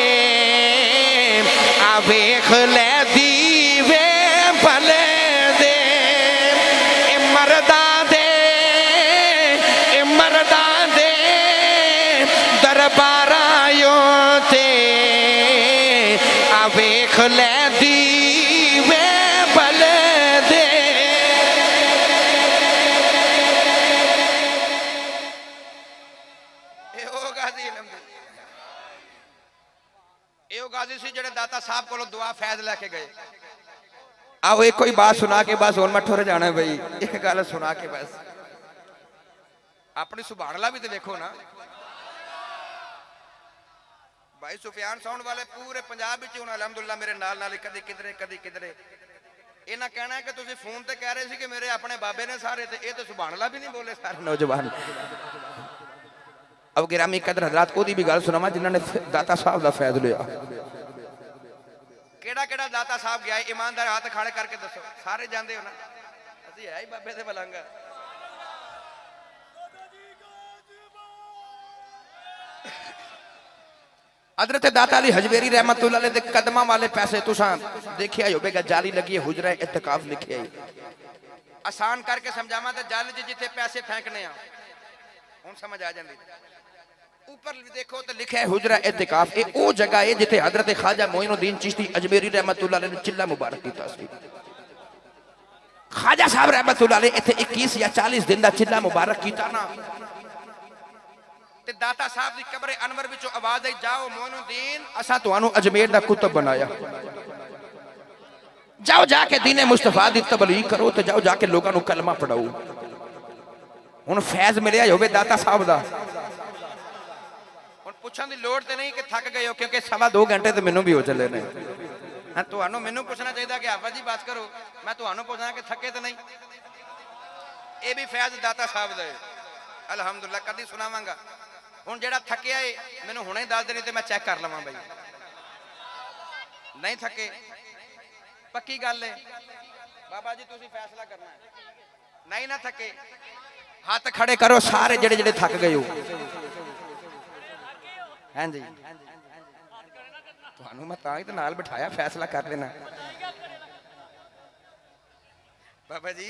A: आ वेख ले दीवे भले दे। मरदा दे दरबारा ਇਹ ਗਾਜ਼ੀ ਸੀ ਜਿਹੜੇ ਦਾਤਾ ਸਾਹਿਬ ਕੋਲੋਂ ਦੁਆ ਫੈਜ਼ ਲੈ ਕੇ ਗਏ। आओ एक कोई बात सुना के बस और मैं ठुर जाना भाई, एक गल सुना के बस अपनी सुभान अल्लाह भी तो देखो ना भाई। सुफियान साउंड वाले पूरे पंजाब विच हुण अलहमदुलिल्लाह मेरे नाल नाल कदी किधरे कदी किधरे। इन्हां कहना है कि तुसीं फोन ते कह रहे सी कि मेरे अपने बाबे ने सारे, ते ये तो सुभान अल्लाह भी नहीं बोले सारे नौजवान। अब गिरामी कदर हजरात ओदी भी गल सुनावां जिन्हां ने दाता साहब दा फैज़ लिया। केड़ा केड़ा दाता साहब गया ईमानदार हाथ खड़े करके दसो, सारे जानते हो ना, असि है ही बाबे दे बलंगा। हजरत दाता अली हजवेरी रहमतुल्लाह अलैह दे कदमां वाले पैसे तुसां देखिया होवेगा, जाली लगी है हुजरा इत्तिकाफ लिखिया है। आसान करके समझावां ते जाली च जिथे पैसे फेंकने आ हुण समझ आ जांदी। ऊपर देखो तो लिखा है हुजरा इत्तिकाफ, ये वो जगह है जिथे हजरत ख्वाजा मोइनुद्दीन चिश्ती अजमेरी रहमतुल्लाह अलैह ने चिल्ला मुबारक कीता सी। ख्वाजा साहब रहमतुल्लाह अलैह इथे 21 या 40 दिन दा चिल्ला मुबारक कीता ना, ते दाता साहब दी कब्र अनवर विचों आवाज आई, जाओ मोइनुद्दीन असां तुहानू अजमेर दा कुतुब बनाया, जाओ जाके दीने मुस्तफा दी तबलीग करो, ते जाओ जाके लोकां नू कलमा पढ़ाओ। हुण फैज़ मिलिया होवे दाता साहब दा, पूछण दी लोड़ ते नहीं कि थक गए हो, क्योंकि 2.25 घंटे तो मैनू भी हो चले ने। तुहानू मैनू पूछना चाहिए कि आफा जी बात करो, मैं तुहानू पूछना कि थके तो नहीं। ये भी फैज़ दाता साहब दा अल्हम्दुलिल्लाह, कदी सुनावांगा। हुण जेड़ा थकिया है मैनू हुणे दस देनी ते मैं चेक कर लवां भाई, नहीं थके पक्की गल है। बाबा जी तुसीं फैसला करना है, नहीं ना थके हाथ खड़े करो सारे जेड़े जेड़े थक गए हो। हाँ जी तुहानू मैं तां ही तो नाल बिठाया, फैसला कर लेना। बाबा जी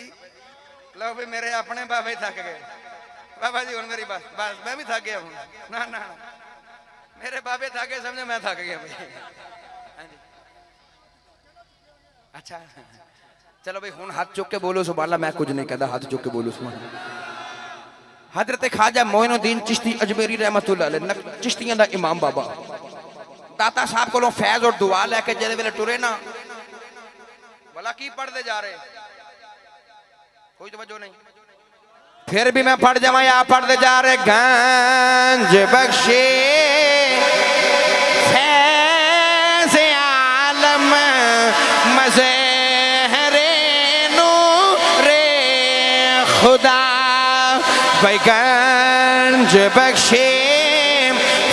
A: लो भी मेरे अपने बाबे थक गए। बाबा जी हुण मेरी बस बस मैं भी थक गया हूँ। ना ना मेरे बाबे थक गए समझो मैं थक गया भाई। हाँ जी अच्छा चलो भाई हुण हाथ चुक के बोलो सुभान अल्लाह, मैं कुछ नहीं कहता, हाथ चुक के बोलो सुभान अल्लाह। हजरत ख्वाजा मोइनुद्दीन चिश्ती अजमेरी रहमतुल्लाह अलैह चिश्तियां दा इमाम बाबा दाता साहब कोलों फैज़ और दुआ लैके जिहदे वेले टुरे ना, भला की पढ़ते जा रहे, कोई तवज्जो नहीं। फिर भी मैं पढ़ जावां या पढ़ते जा रहे, गंज बख्शे फैज़ आलम मज़हरे नूरे खुदा, गंज बख्शे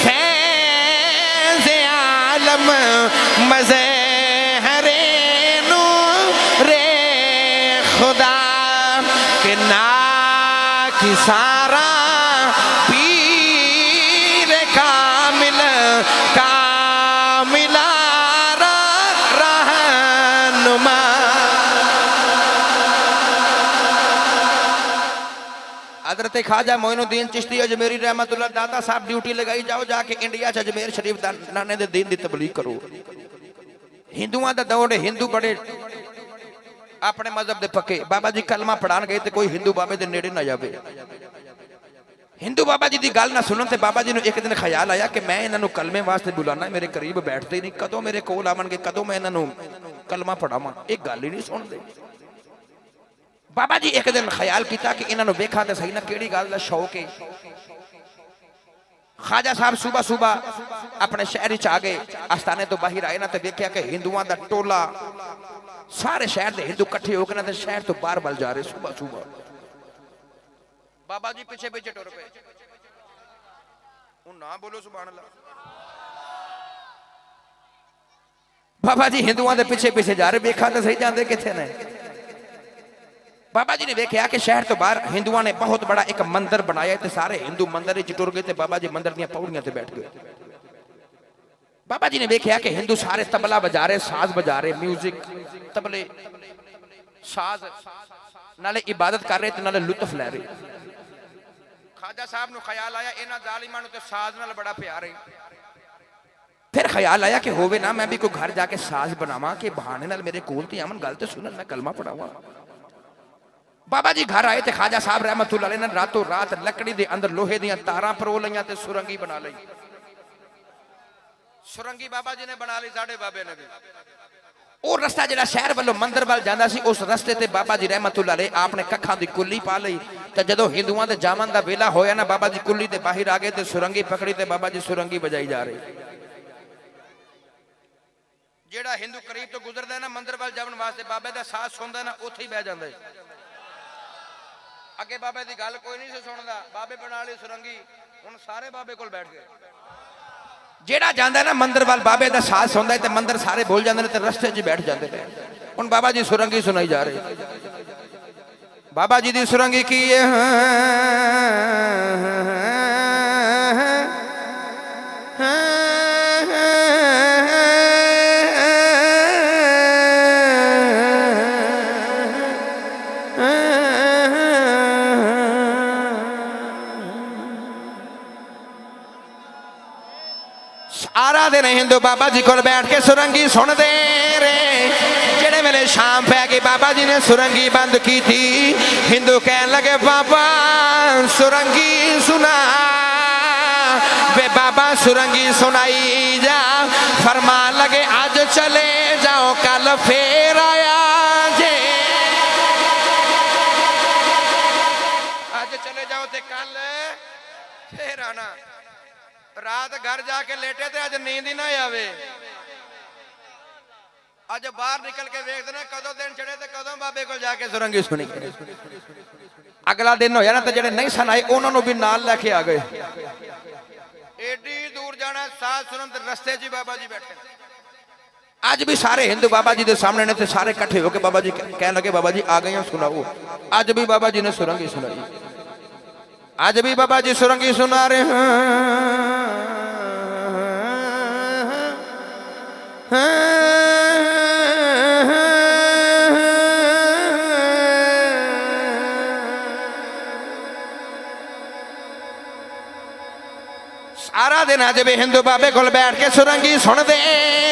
A: फैज़ आलम मज़हरे नूरे खुदा, के ना की सारा पीर कामिल कामिला रहनुमा। हजरत ख्वाजा मोइनुद्दीन चिश्ती अजमेरी रहमतुल्लाह दाता साहब ड्यूटी लगाई, जाओ जाके इंडिया च अजमेर शरीफ दा नाने दे दीन दी तबलीग करो। हिंदुआं दा दौड़ है, हिंदू बड़े अपने मजहब दे पक्के। बाबा जी कलमा पढ़ान गए तो कोई हिंदू बाबे दे नेड़े ना जावे। हिंदू बाबा जी की गल ना सुनन ते बाबा जी ने एक दिन ख्याल आया कि मैं इन्हों कलमे वास्ते बुलाना, मेरे करीब बैठते ही नहीं, कदों मेरे कोल आवणगे, कदों मैं इन्हों कलमा पढ़ावां, एक गल ही नहीं सुनते। बाबा जी एक दिन ख्याल किया कि इन्हों वेखा तो सही ना किहड़ी गल दा शौक है। ख्वाजा साहब सुबह सुबह अपने शहर च आ गए, आस्थाने तो बाहर आए ना तो देखा कि हिंदुओं का टोला सारे शहर के हिंदू कट्ठे होकर ना शहर तो बाहर बल जा रहे सुबह सुबह। बाबा जी पीछे पीछे टुर पे, ना बोलो सुभान अल्लाह। बाबा जी हिंदुओं के पीछे पीछे जा रहे, वेखा तो सही जाते किथे ने। बाबा जी ने वेख्या कि शहर तो बाहर हिंदुओं ने बहुत बड़ा एक मंदिर बनाया, तो सारे हिंदू मंदिर टुर गए, बाबा जी मंदिर दी पौड़ियां ते बैठ गए। बाबा जी ने वेख्या कि हिंदू सारे तबला बजा रहे, साज बजा रहे, म्यूजिक तबले साज नाले इबादत कर रहे, नाले लुत्फ लै रहे। ख्वाजा साहब नूं ख्याल आया इन्हां जालिमां नूं ते साज नाल बड़ा प्यार है। फिर ख्याल आया कि होवे ना मैं भी कोई घर जाके साज बनावां कि बहाने नाल मेरे कोल ते आवन, गल ते सुनन, मैं कलमा पढ़ावां। बाबा जी घर आए तो ख्वाजा साहब रहमतुल्लाह अलैह ने रातों रात लकड़ी के अंदर लोहे दियां तारां परो लईयां ते सुरंगी बना लई। सुरंगी बाबा जी ने बना ली, साढ़े बाबे ने भी। ਉਹ ਰਸਤਾ ਜਿਹੜਾ ਸ਼ਹਿਰ ਵੱਲੋਂ ਮੰਦਰ ਵੱਲ ਜਾਂਦਾ ਸੀ, ਉਸ ਰਸਤੇ ਤੇ ਬਾਬਾ ਜੀ ਰਹਿਮਤੁल्लाह ਅਲੈਹ ਆਪਨੇ ਕੱਖਾਂ ਦੀ ਕੁੱਲੀ ਪਾ ਲਈ। ਤੇ ਜਦੋਂ ਹਿੰਦੂਆਂ ਦੇ ਜਾਵਣ ਦਾ ਵੇਲਾ ਹੋਇਆ ਨਾ, ਬਾਬਾ ਜੀ ਕੁੱਲੀ ਤੇ ਬਾਹਰ ਆ ਗਏ ਤੇ ਸੁਰੰਗੀ ਪਕੜੀ ਤੇ ਬਾਬਾ ਜੀ ਸੁਰੰਗੀ ਵਜਾਈ ਜਾ ਰਹੇ। ਜਿਹੜਾ ਹਿੰਦੂ ਕਰੀਬ ਤੋਂ ਗੁਜ਼ਰਦਾ ਨਾ ਮੰਦਰ ਵੱਲ ਜਾਵਣ ਵਾਸਤੇ, ਬਾਬੇ ਦਾ ਸਾਥ ਸੁਣਦਾ ਨਾ, ਉੱਥੇ ਹੀ ਬਹਿ ਜਾਂਦਾ। ਅੱਗੇ ਬਾਬੇ ਦੀ ਗੱਲ ਕੋਈ ਨਹੀਂ ਸੀ ਸੁਣਦਾ, ਬਾਬੇ ਬਣਾ ਲਈ ਸੁਰੰਗੀ, ਹੁਣ ਸਾਰੇ ਬਾਬੇ ਕੋਲ ਬੈਠ ਗਏ। ਜਿਹੜਾ ਜਾਂਦਾ ਨਾ ਮੰਦਰ ਵੱਲ, ਬਾਬੇ ਦਾ ਸਾਥ ਸੁਣਦਾ ਤੇ ਮੰਦਰ ਸਾਰੇ ਭੁੱਲ ਜਾਂਦੇ ਨੇ ਤੇ ਰਸਤੇ 'ਚ ਬੈਠ ਜਾਂਦੇ ਨੇ। ਹੁਣ ਬਾਬਾ ਜੀ ਸੁਰੰਗੀ ਸੁਣਾਈ ਜਾ ਰਹੇ। ਬਾਬਾ ਜੀ ਦੀ ਸੁਰੰਗੀ ਕੀ ਹੈ? ਸਾਰਾ ਦਿਨ ਹਿੰਦੂ ਬਾਬਾ ਜੀ ਕੋਲ ਬੈਠ ਕੇ ਸੁਰੰਗੀ ਸੁਣਦੇ ਰਹੇ। ਜਿਹੜੇ ਵੇਲੇ ਸ਼ਾਮ ਪੈ ਗਈ, ਬਾਬਾ ਜੀ ਨੇ ਸੁਰੰਗੀ ਬੰਦ ਕੀਤੀ। ਹਿੰਦੂ ਕਹਿਣ ਲੱਗੇ ਬਾਬਾ ਸੁਰੰਗੀ ਸੁਣਾ ਵੇ, ਬਾਬਾ ਸੁਰੰਗੀ ਸੁਣਾਈ ਜਾ। ਫਰਮਾਨ ਲਗੇ ਅੱਜ ਚਲੇ ਜਾਓ ਕੱਲ ਫੇਰ ਆਇਆ ਜੇ। ਅੱਜ ਚਲੇ ਜਾਓ ਤੇ ਕੱਲ ਫੇਰ ਆਣਾ। रात घर जाके लेटे थे, अज नींद ही ना आवे। अज बाहर निकल के वेखते ने कदों दिन चढ़े ते कदों बाबे को जाके सुरंगी सुनी। अगला दिन होया ना तो जेडे नहीं सन आए उन्होंने भी नाल लेके आ गए। एडी दूर जाना साथ सुनन ते रस्ते च बाबा जी बैठे। अज भी सारे हिंदू बाबा जी के सामने ने ते सारे इकट्ठे होके बाबा जी कहने लगे बाबा जी आ गए सुनाओ। अज भी बाबा जी ने सुरंगी सुनाई। आज भी बाबा जी सुरंगी सुना रहे हैं। सारा दिन अज भी हिंदू बाबे को बैठ के सुरंगी सुनते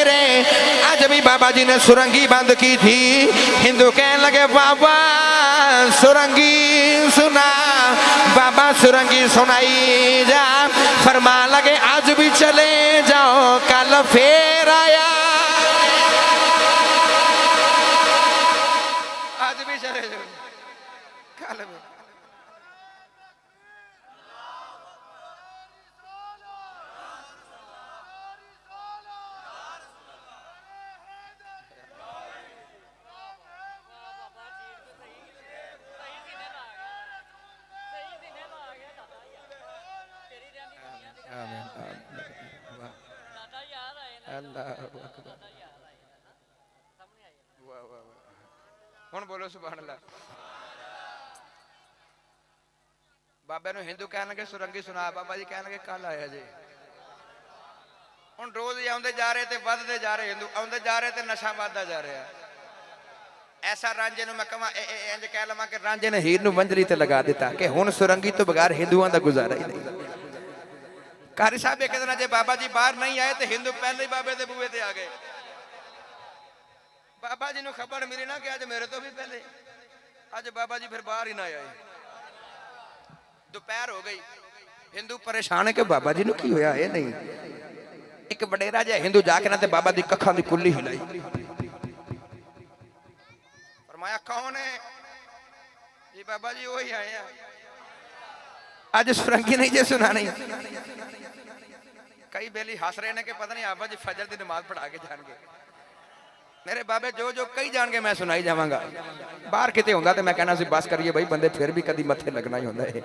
A: रहे। अज भी बाबा जी ने सुरंगी बंद की थी। हिंदू कहने लगे बाबा सुरंगी सुना, बाबा सुरंगी सुनाई जा। फरमान लगे आज भी चले जाओ कल फेर आया। आज भी चले जाओ कल भी। ਹੁਣ ਬੋਲੋ ਸੁਭਾਨ ਅੱਲਾਹ। ਬਾਬੇ ਨੂੰ ਹਿੰਦੂ ਕਹਿਣ ਲੱਗੇ ਸੁਰੰਗੀ ਸੁਣਾ, ਬਾਬਾ ਜੀ ਕਹਿਣ ਲੱਗੇ ਕੱਲ ਆਇਆ ਜੀ। ਹੁਣ ਰੋਜ਼ ਹੀ ਆਉਂਦੇ ਜਾ ਰਹੇ ਤੇ ਵੱਧਦੇ ਜਾ ਰਹੇ, ਹਿੰਦੂ ਆਉਂਦੇ ਜਾ ਰਹੇ ਤੇ ਨਸ਼ਾ ਵੱਧਦਾ ਜਾ ਰਿਹਾ। ਐਸਾ ਰਾਂਝੇ ਨੂੰ ਮੈਂ ਕਹਾਂ ਇੰਜ ਕਹਿ ਲਵਾਂ ਕਿ ਰਾਂਝੇ ਨੇ ਹੀਰ ਨੂੰ ਵੰਜਰੀ ਤੇ ਲਗਾ ਦਿੱਤਾ ਕਿ ਹੁਣ ਸੁਰੰਗੀ ਤੋਂ ਬਗੈਰ ਹਿੰਦੂਆਂ ਦਾ ਗੁਜ਼ਾਰਾ ਹੀ ਨਹੀਂ। कारी साहब एक दिन जे बाबा जी बाहर नहीं आए तो हिंदू पहले ही बाबे के बूहे ते आ गए। बाबा जी को खबर मिली ना कि अज मेरे तो भी पहले, अज बाबा जी फिर बाहर ही ना आए। दोपहर हो गई, हिंदू परेशान है कि बाबा जी को की होया है नहीं। एक वडेरा जिहा हिंदू जाके ना ते बाबा दी कखां दी कुल्ली हिलाई। फरमाया कौन है जी? बाबा जी वही आए हैं। आज सुरंगी नहीं जे सुनानी। कई बेली हस रहे ने कि पता नहीं आबा जी फजर की नमाज पढ़ा के जाएंगे। मेरे बाबे जो जो कई जान के मैं सुनाई जावांगा। बाहर किते होंदा ते मैं कहना सी बस करिए भाई, बंदे फिर भी कदी मत्थे लगना ही होंदा है।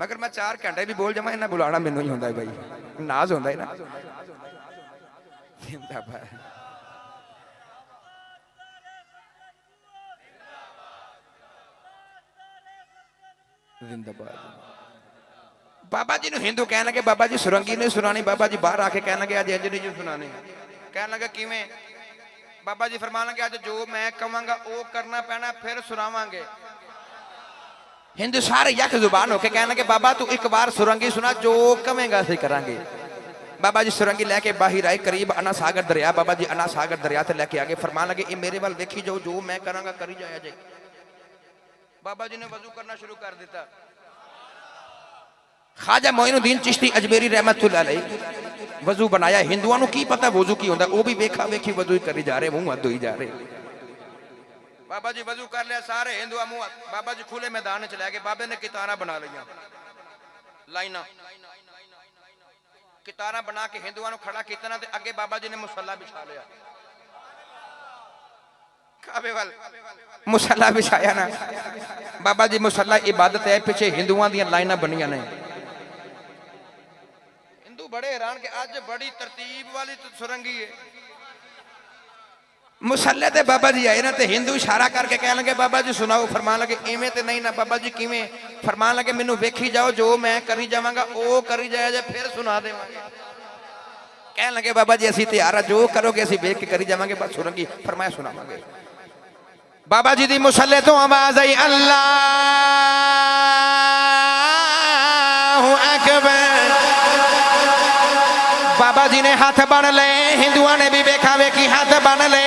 A: मगर मैं 4 घंटे भी बोल जावां, इन्हां बुलाना मैनूं ही होंदा है भाई, नाज होंदा है ना। जिंदाबाद। बाबा जी ने हिंदू कहने लगे बाबा जी सुरंगी नहीं सुनानी। बाबा जी बाहर आके कहने लगे अज इंज नहीं सुनानी। कहने लगे किवें? बाबा जी फरमान लगे अज जो मैं कहांगा वो करना पैना, फिर सुनावांगे। हिंदू सारे यक जुबान होके कहने लगे बाबा तू एक बार सुरंगी सुना, जो कहेंगा असीं करांगे। बाबा जी सुरंगी लैके बाहर आए, करीब अना सागर दरिया। बाबा जी अना सागर दरिया ते लैके आ गए। फरमान लगे ये मेरे वाल वेखी जाओ, जो मैं करांगा करी जाया जे। बाबा जी ने वजू करना शुरू कर दिता। ख्वाजा मोइनुद्दीन चिश्ती अजमेरी रहमतुल्लाह अलैह वजू बनाया हिंदुओं को की पता वजू की होंदा वो भी वेखा वेखी वजू ही करी जा रहे मुंह धोई जा रहे बाबा जी वजू कर लिया सारे हिंदू मुंह बाबा जी खुले मैदान च लैके बाबे ने कितारा बना लिया लाइना कितारा बना के हिंदुओं को खड़ा किया ते अगे बाबा जी ने मुसल्ला बिछा लिया काबे वाल मुसल्ला बिछाया ना बाबा जी मुसल्ला इबादत है पिछे हिंदुओं दी लाइना बनिया ने हिंदू बड़े हैरान के आज बड़ी तरतीब वाली तो सुरंगी है मुसल्ले ते बाबा जी आए ना ते हिंदू इशारा करके कह लगे बाबा जी सुनाओ फरमान लगे इवें ते नहीं ना बाबा जी किवें फरमान लगे मैनू वेखी जाओ जो मैं करी जावांगा ओ करी जाया जे फिर सुना देवांगे कह लगे बाबा जी असीं तैयार आ जो करोगे असीं वेख के करी जावांगे बस सुरंगी फरमाया सुनावांगे बाबा जी दी मुसल्ले तो आवाज आई अल्लाहु अकबर बाबा जी ने हाथ बन ले हिंदुओं ने भी वेखा वेखी हाथ बन ले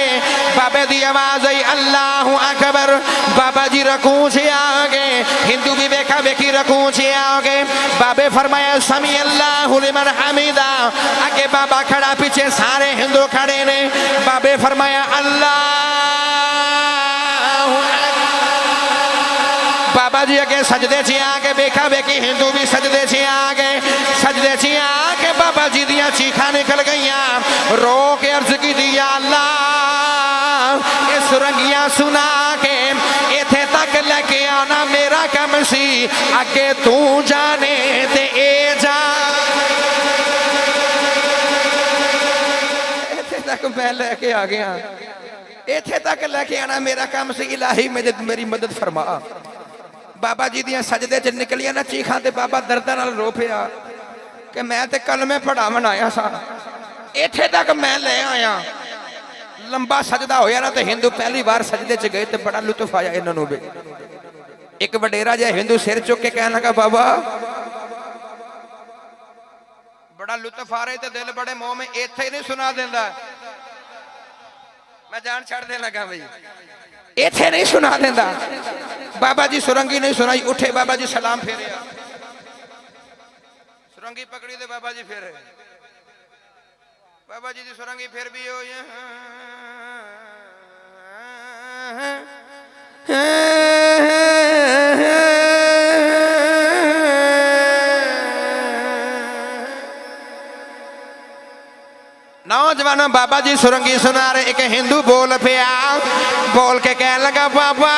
A: बाबे दी आवाज आई अल्लाहु अकबर बाबा जी रकू से आ गए हिंदू भी वेखा वेखी रकू से आ गए बाबे फरमाया समी अल्लाहु लिमन हमीदा आगे बाबा खड़ा पीछे सारे हिंदू खड़े ने बाबे फरमाया अल्लाह बाबा जी अगे सजदे च आके वेखा वेखी हिंदू भी सजदे च आ गए सजदे च आके बाबा जी दियां चीखां निकल गईयां रो के अर्ज की दिया अल्लाह ये सुरंगियां सुना के इथे तक लेके आना मेरा कम सी अगे तू जाने ते ए जा इथे तक मैं लेके आ गया इथे तक लेके आना मेरा काम सी इलाही मेरी मदद फरमा बाबा जी दियां सजदे च निकलियां ना चीखां ते बाबा दर्दां नाल रो पिया कि मैं ते कलमे पढ़ावन आया सा इथे तक मैं ले आया लंबा सजदा होया ना ते हिंदू पहली बार सजदे च गए ते बड़ा लुत्फ आया इन्हां भी एक वडेरा जिहा हिंदू सिर चुक के कहन लगा बाबा बड़ा लुत्फ आ रहा ते दिल बड़े मोह में इथे ही नहीं सुना देंदा मैं जान छड़ दे लगा भाई इथे नहीं सुना देंदा बाबा जी सुरंगी नहीं सुनाई उठे बाबा जी सलाम फेरे सुरंगी पकड़ी दे बाबा जी फेरे बाबा जी दी सुरंगी फिर भी हो नौजवानों बाबा जी सुरंगी सुना रहे एक हिंदू बोल पिया बोल के कह लगा बाबा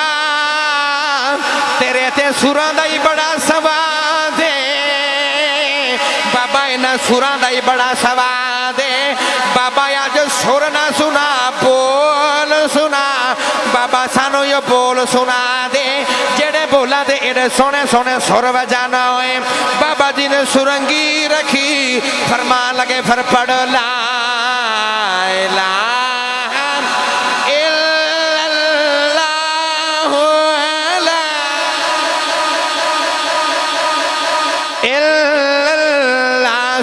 A: तेरे ते सुरां दा ही बड़ा सवाद है बाबा इन्हां सुरां दा ही बड़ा सवाद है बाबा अज सुर ना सुना बोल सुना बाबा सानू यो बोल सुना दे जेड़े बोला दे एडे सोने सोने सुर बजाना होए बाबा जी ने सुरंगी रखी फरमान लगे फिर पढ़ ला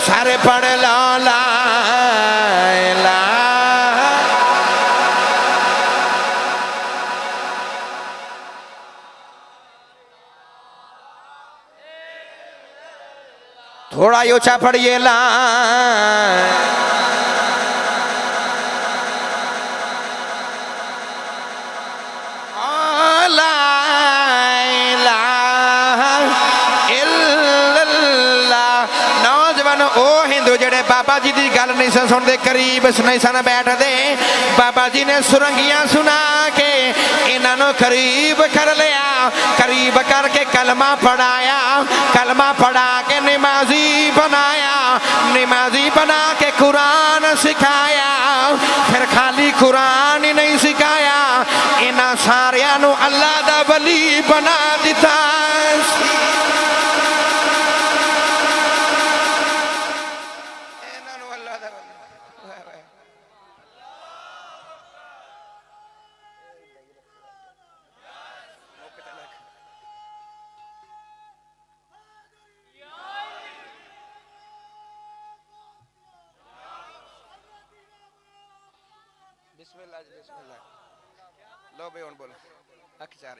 A: सारे पढ़ ला ला थोड़ा ऊंचा पढ़िए ला बाबा जी की गल नहीं सुनते करीब नहीं सन बैठते बाबा जी ने सुरंगियां सुना के इन्हों करीब कर लिया करीब करके कलमा पढ़ा के नमाजी बनाया नमाजी बना के कुरान सिखाया फिर खाली कुरान ही नहीं सिखाया इन्हां सारियां नूं अल्लाह दा वली बना दिता लो भाई बोल अख चार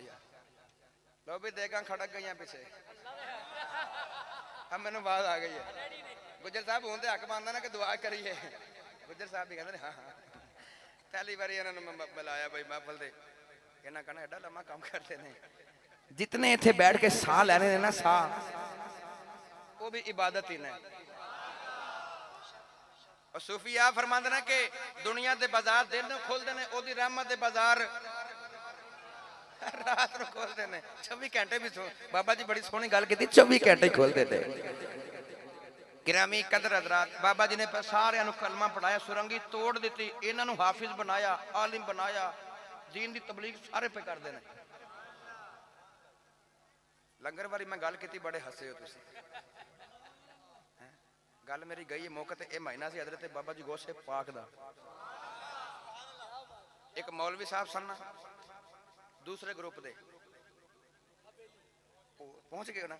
A: लो भी देगा खड़क गई पीछे अब मैंने बात आ गई है गुजर साहब हूं तो हक बनता ना कि दुआ करिए गुजर साहब भी कहते हाँ हाँ पहली बार इन्होंने बुलाया भाई महफल से इन्हें कहना एडा लम्मा काम करते हैं जितने इत्थे बैठ के साह लैने ने ना साह वो भी इबादत ही ने और सूफिया फरमाते ने कि दुनिया के बाजार दिन खोलते हैं ओदी रहमत के बाजार रात को खोलते हैं 24 घंटे भी बाबा जी बड़ी सोहनी गल की 24 घंटे खोलते थे गिरामी कदर हजरात बाबा जी ने सारे कलमा पढ़ाया सुरंगी तोड़ दी इन्हों हाफिज बनाया आलिम बनाया दीन की तबलीग सारे पे करते हैं लंगर वाली मैं गल की बड़े हसे हो तुसी गल मेरी गई मौके ते महीना से हजरत बाबा जी गौसे पाक दा एक मौलवी साहब सन दूसरे ग्रुप दे पहुंच गए ना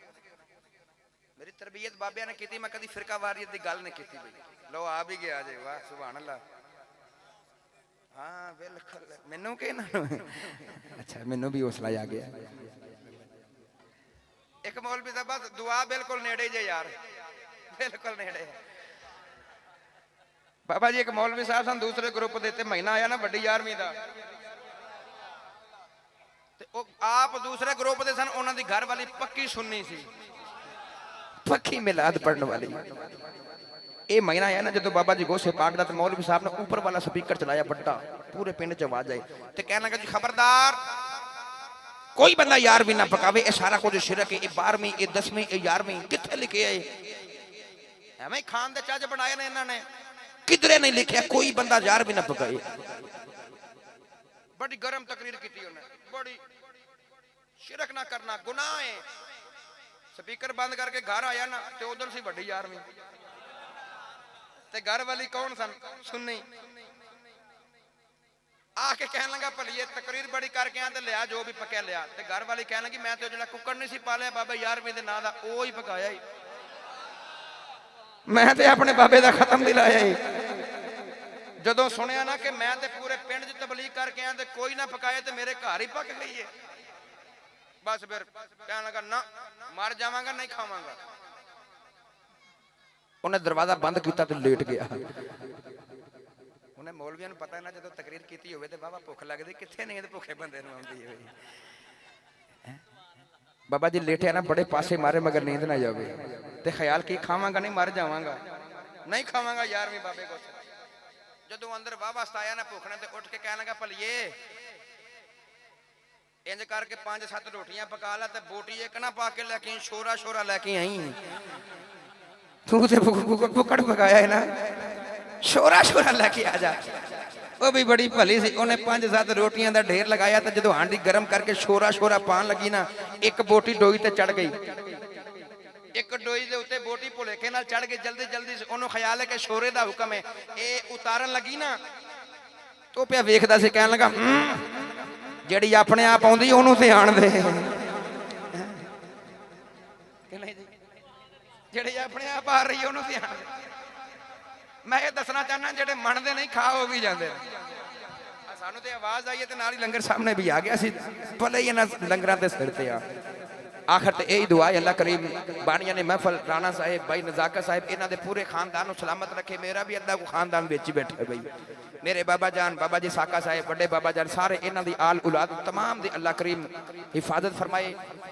A: मेरी तरबियत बाबिया ने की मैं कभी फिरका वारियत की गल नहीं की लो आ भी गया जे वाह सुभान अल्लाह हाँ बिल्कुल मैनू के ना अच्छा मैनू भी हौसला आ गया एक मौलवी साहब बस दुआ बिल्कुल नेड़े जे यार बिल्कुल नेड़े बाबा जी एक मौलवी साहब सन दूसरे ग्रुप देते महीना आया ना वड्डी 11वीं दा ते आप दूसरे ग्रुप दे सन उन्हां दी घर वाली पक्की सुन्नी सी पक्की मिलाद पढ़ने वाली ये महीना आया ना जो बाबा जी गोशे पाक दा ते मौलवी साहब ने ऊपर वाला स्पीकर चलाया बड़ा पूरे पिंड च आवाज आई ते कहने लगा जी खबरदार कोई बंदा 11वीं ना पकावे ये सारा कुछ शिरक है 12वीं 10वीं 11वीं किथे लिखे है एवें खान दे चज बनाए ने इन्होंने किधरे नहीं लिखा कोई बंदा 11वीं ना पकाए बड़ी गर्म तकरीर की उन्हें बड़ी शिरक ना करना गुनाह है स्पीकर बंद करके घर आया ना तो उधर सी वड्डी 11वीं ते घर वाली कौन सन सुन्नी आके कहने लगा भलिए तकरीर बड़ी करके आते लिया जो भी पकया लिया ते घर वाली कहने लगी मैं तो जो कुकर नहीं सी पालिया बाबा 11वीं के नाम का वो ही पकाया ही मैं ते अपने बाबे का खत्म दिलाया ही जदों सुनिया ना कि मैं ते पूरे पिंड च तबलीग करके आया ते कोई ना पकाया ते मेरे घर ही पक गई है बस फिर कहने लगा ना मर जावांगा नहीं खावांगा उन्हें दरवाजा बंद किया तो लेट गया उन्हें मौलवियों को पता है ना जो तकरीर की हो बाबा भुख लगती कितने नहीं भुखे बंदे आती है बाबा जी लेटे ना बड़े पासे मारे मगर नींद ना जावे ते ख्याल की खावांगा नहीं मर जावांगा नहीं खावांगा 11वीं बाबे को जो अंदर वाह वास्ता आया ना भुखने ते उठ के कहने लगा भलिए इंज करके 5-7 रोटियां पका ला ते बोटी एक ना पा के लेके शोरा शोरा लेके आई तू ते भुक्कड़ पकाया है ना शोरा शोरा लेके आ जा वो भी बड़ी भली सी उन्हें 5-7 रोटियां का ढेर लगाया तो जो हांडी गर्म करके शोरा शोरा पान लगी ना एक बोटी डोई ते चढ़ गई एक डोई के उत्ते बोटी भुलेखे नाल चढ़ गई जल्दी जल्दी उन्होंने ख्याल है कि शोरे का हुक्म है ये उतारन लगी ना तो पिया वेखदा सी कहन लगा ਜਿਹੜੀ ਆਪਣੇ ਆਪ ਆਉਂਦੀ ਉਹਨੂੰ ਤੇ ਆਣ ਦੇ ਕਿ ਨਹੀਂ ਜੀ ਜਿਹੜੀ ਆਪਣੇ ਆਪ ਆ ਰਹੀ ਉਹਨੂੰ ਤੇ ਆਣ ਦੇ ਮੈਂ ਇਹ ਦੱਸਣਾ ਚਾਹਨਾ ਜਿਹੜੇ ਮੰਨਦੇ ਨਹੀਂ ਖਾ ਹੋ ਵੀ ਜਾਂਦੇ ਸਾਨੂੰ ਤੇ ਆਵਾਜ਼ ਆਈ ਤੇ ਨਾਲ ਹੀ ਲੰਗਰ ਸਾਹਮਣੇ ਵੀ ਆ ਗਿਆ ਸੀ ਭਲੇ ਹੀ ਇਹਨਾਂ ਲੰਗਰਾਂ ਦੇ ਸਿਰ ਤੇ ਆ आखिर तो यही दुआ है अल्लाह करीम बानिया ने महफल राणा साहिब भाई नजाकत साहिब इन्हों के पूरे खानदान को सलामत रखे मेरा भी अद्धा को खानदान बेच ही बैठे भाई मेरे बाबा जान बाबा जी साका साहिब बड़े बाबा जान सारे इन्हों की आल औलाद तमाम दी अल्लाह करीम हिफाजत फरमाए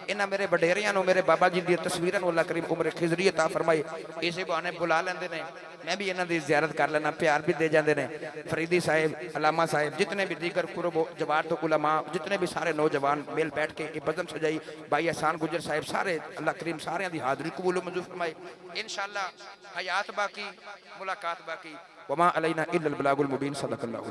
A: इन्होंने मेरे वडेरियां मेरे बाबा जी की तस्वीरों अल्लाह करीम उम्र खिजरी अता फरमाए इसी बहाने बुला लेंदे ने मैं भी इन्हों की ज़ियारत कर लेना प्यार भी दे जाते हैं फरीदी साहिब अलामा साहिब जितने भी दीगर कुरब जवार तो उलमा जितने भी सारे नौजवान मेल बैठ के बज़म सजाई भाई एहसान गुजर साहिब सारे अल्लाह करीम सारे की हाज़री कबूल मंजूर फरमाए इंशाअल्लाह हयात बाकी मुलाकात बाकी वमा अलैना इल्लल बलागुल मुबीन सदक़ल्लाहु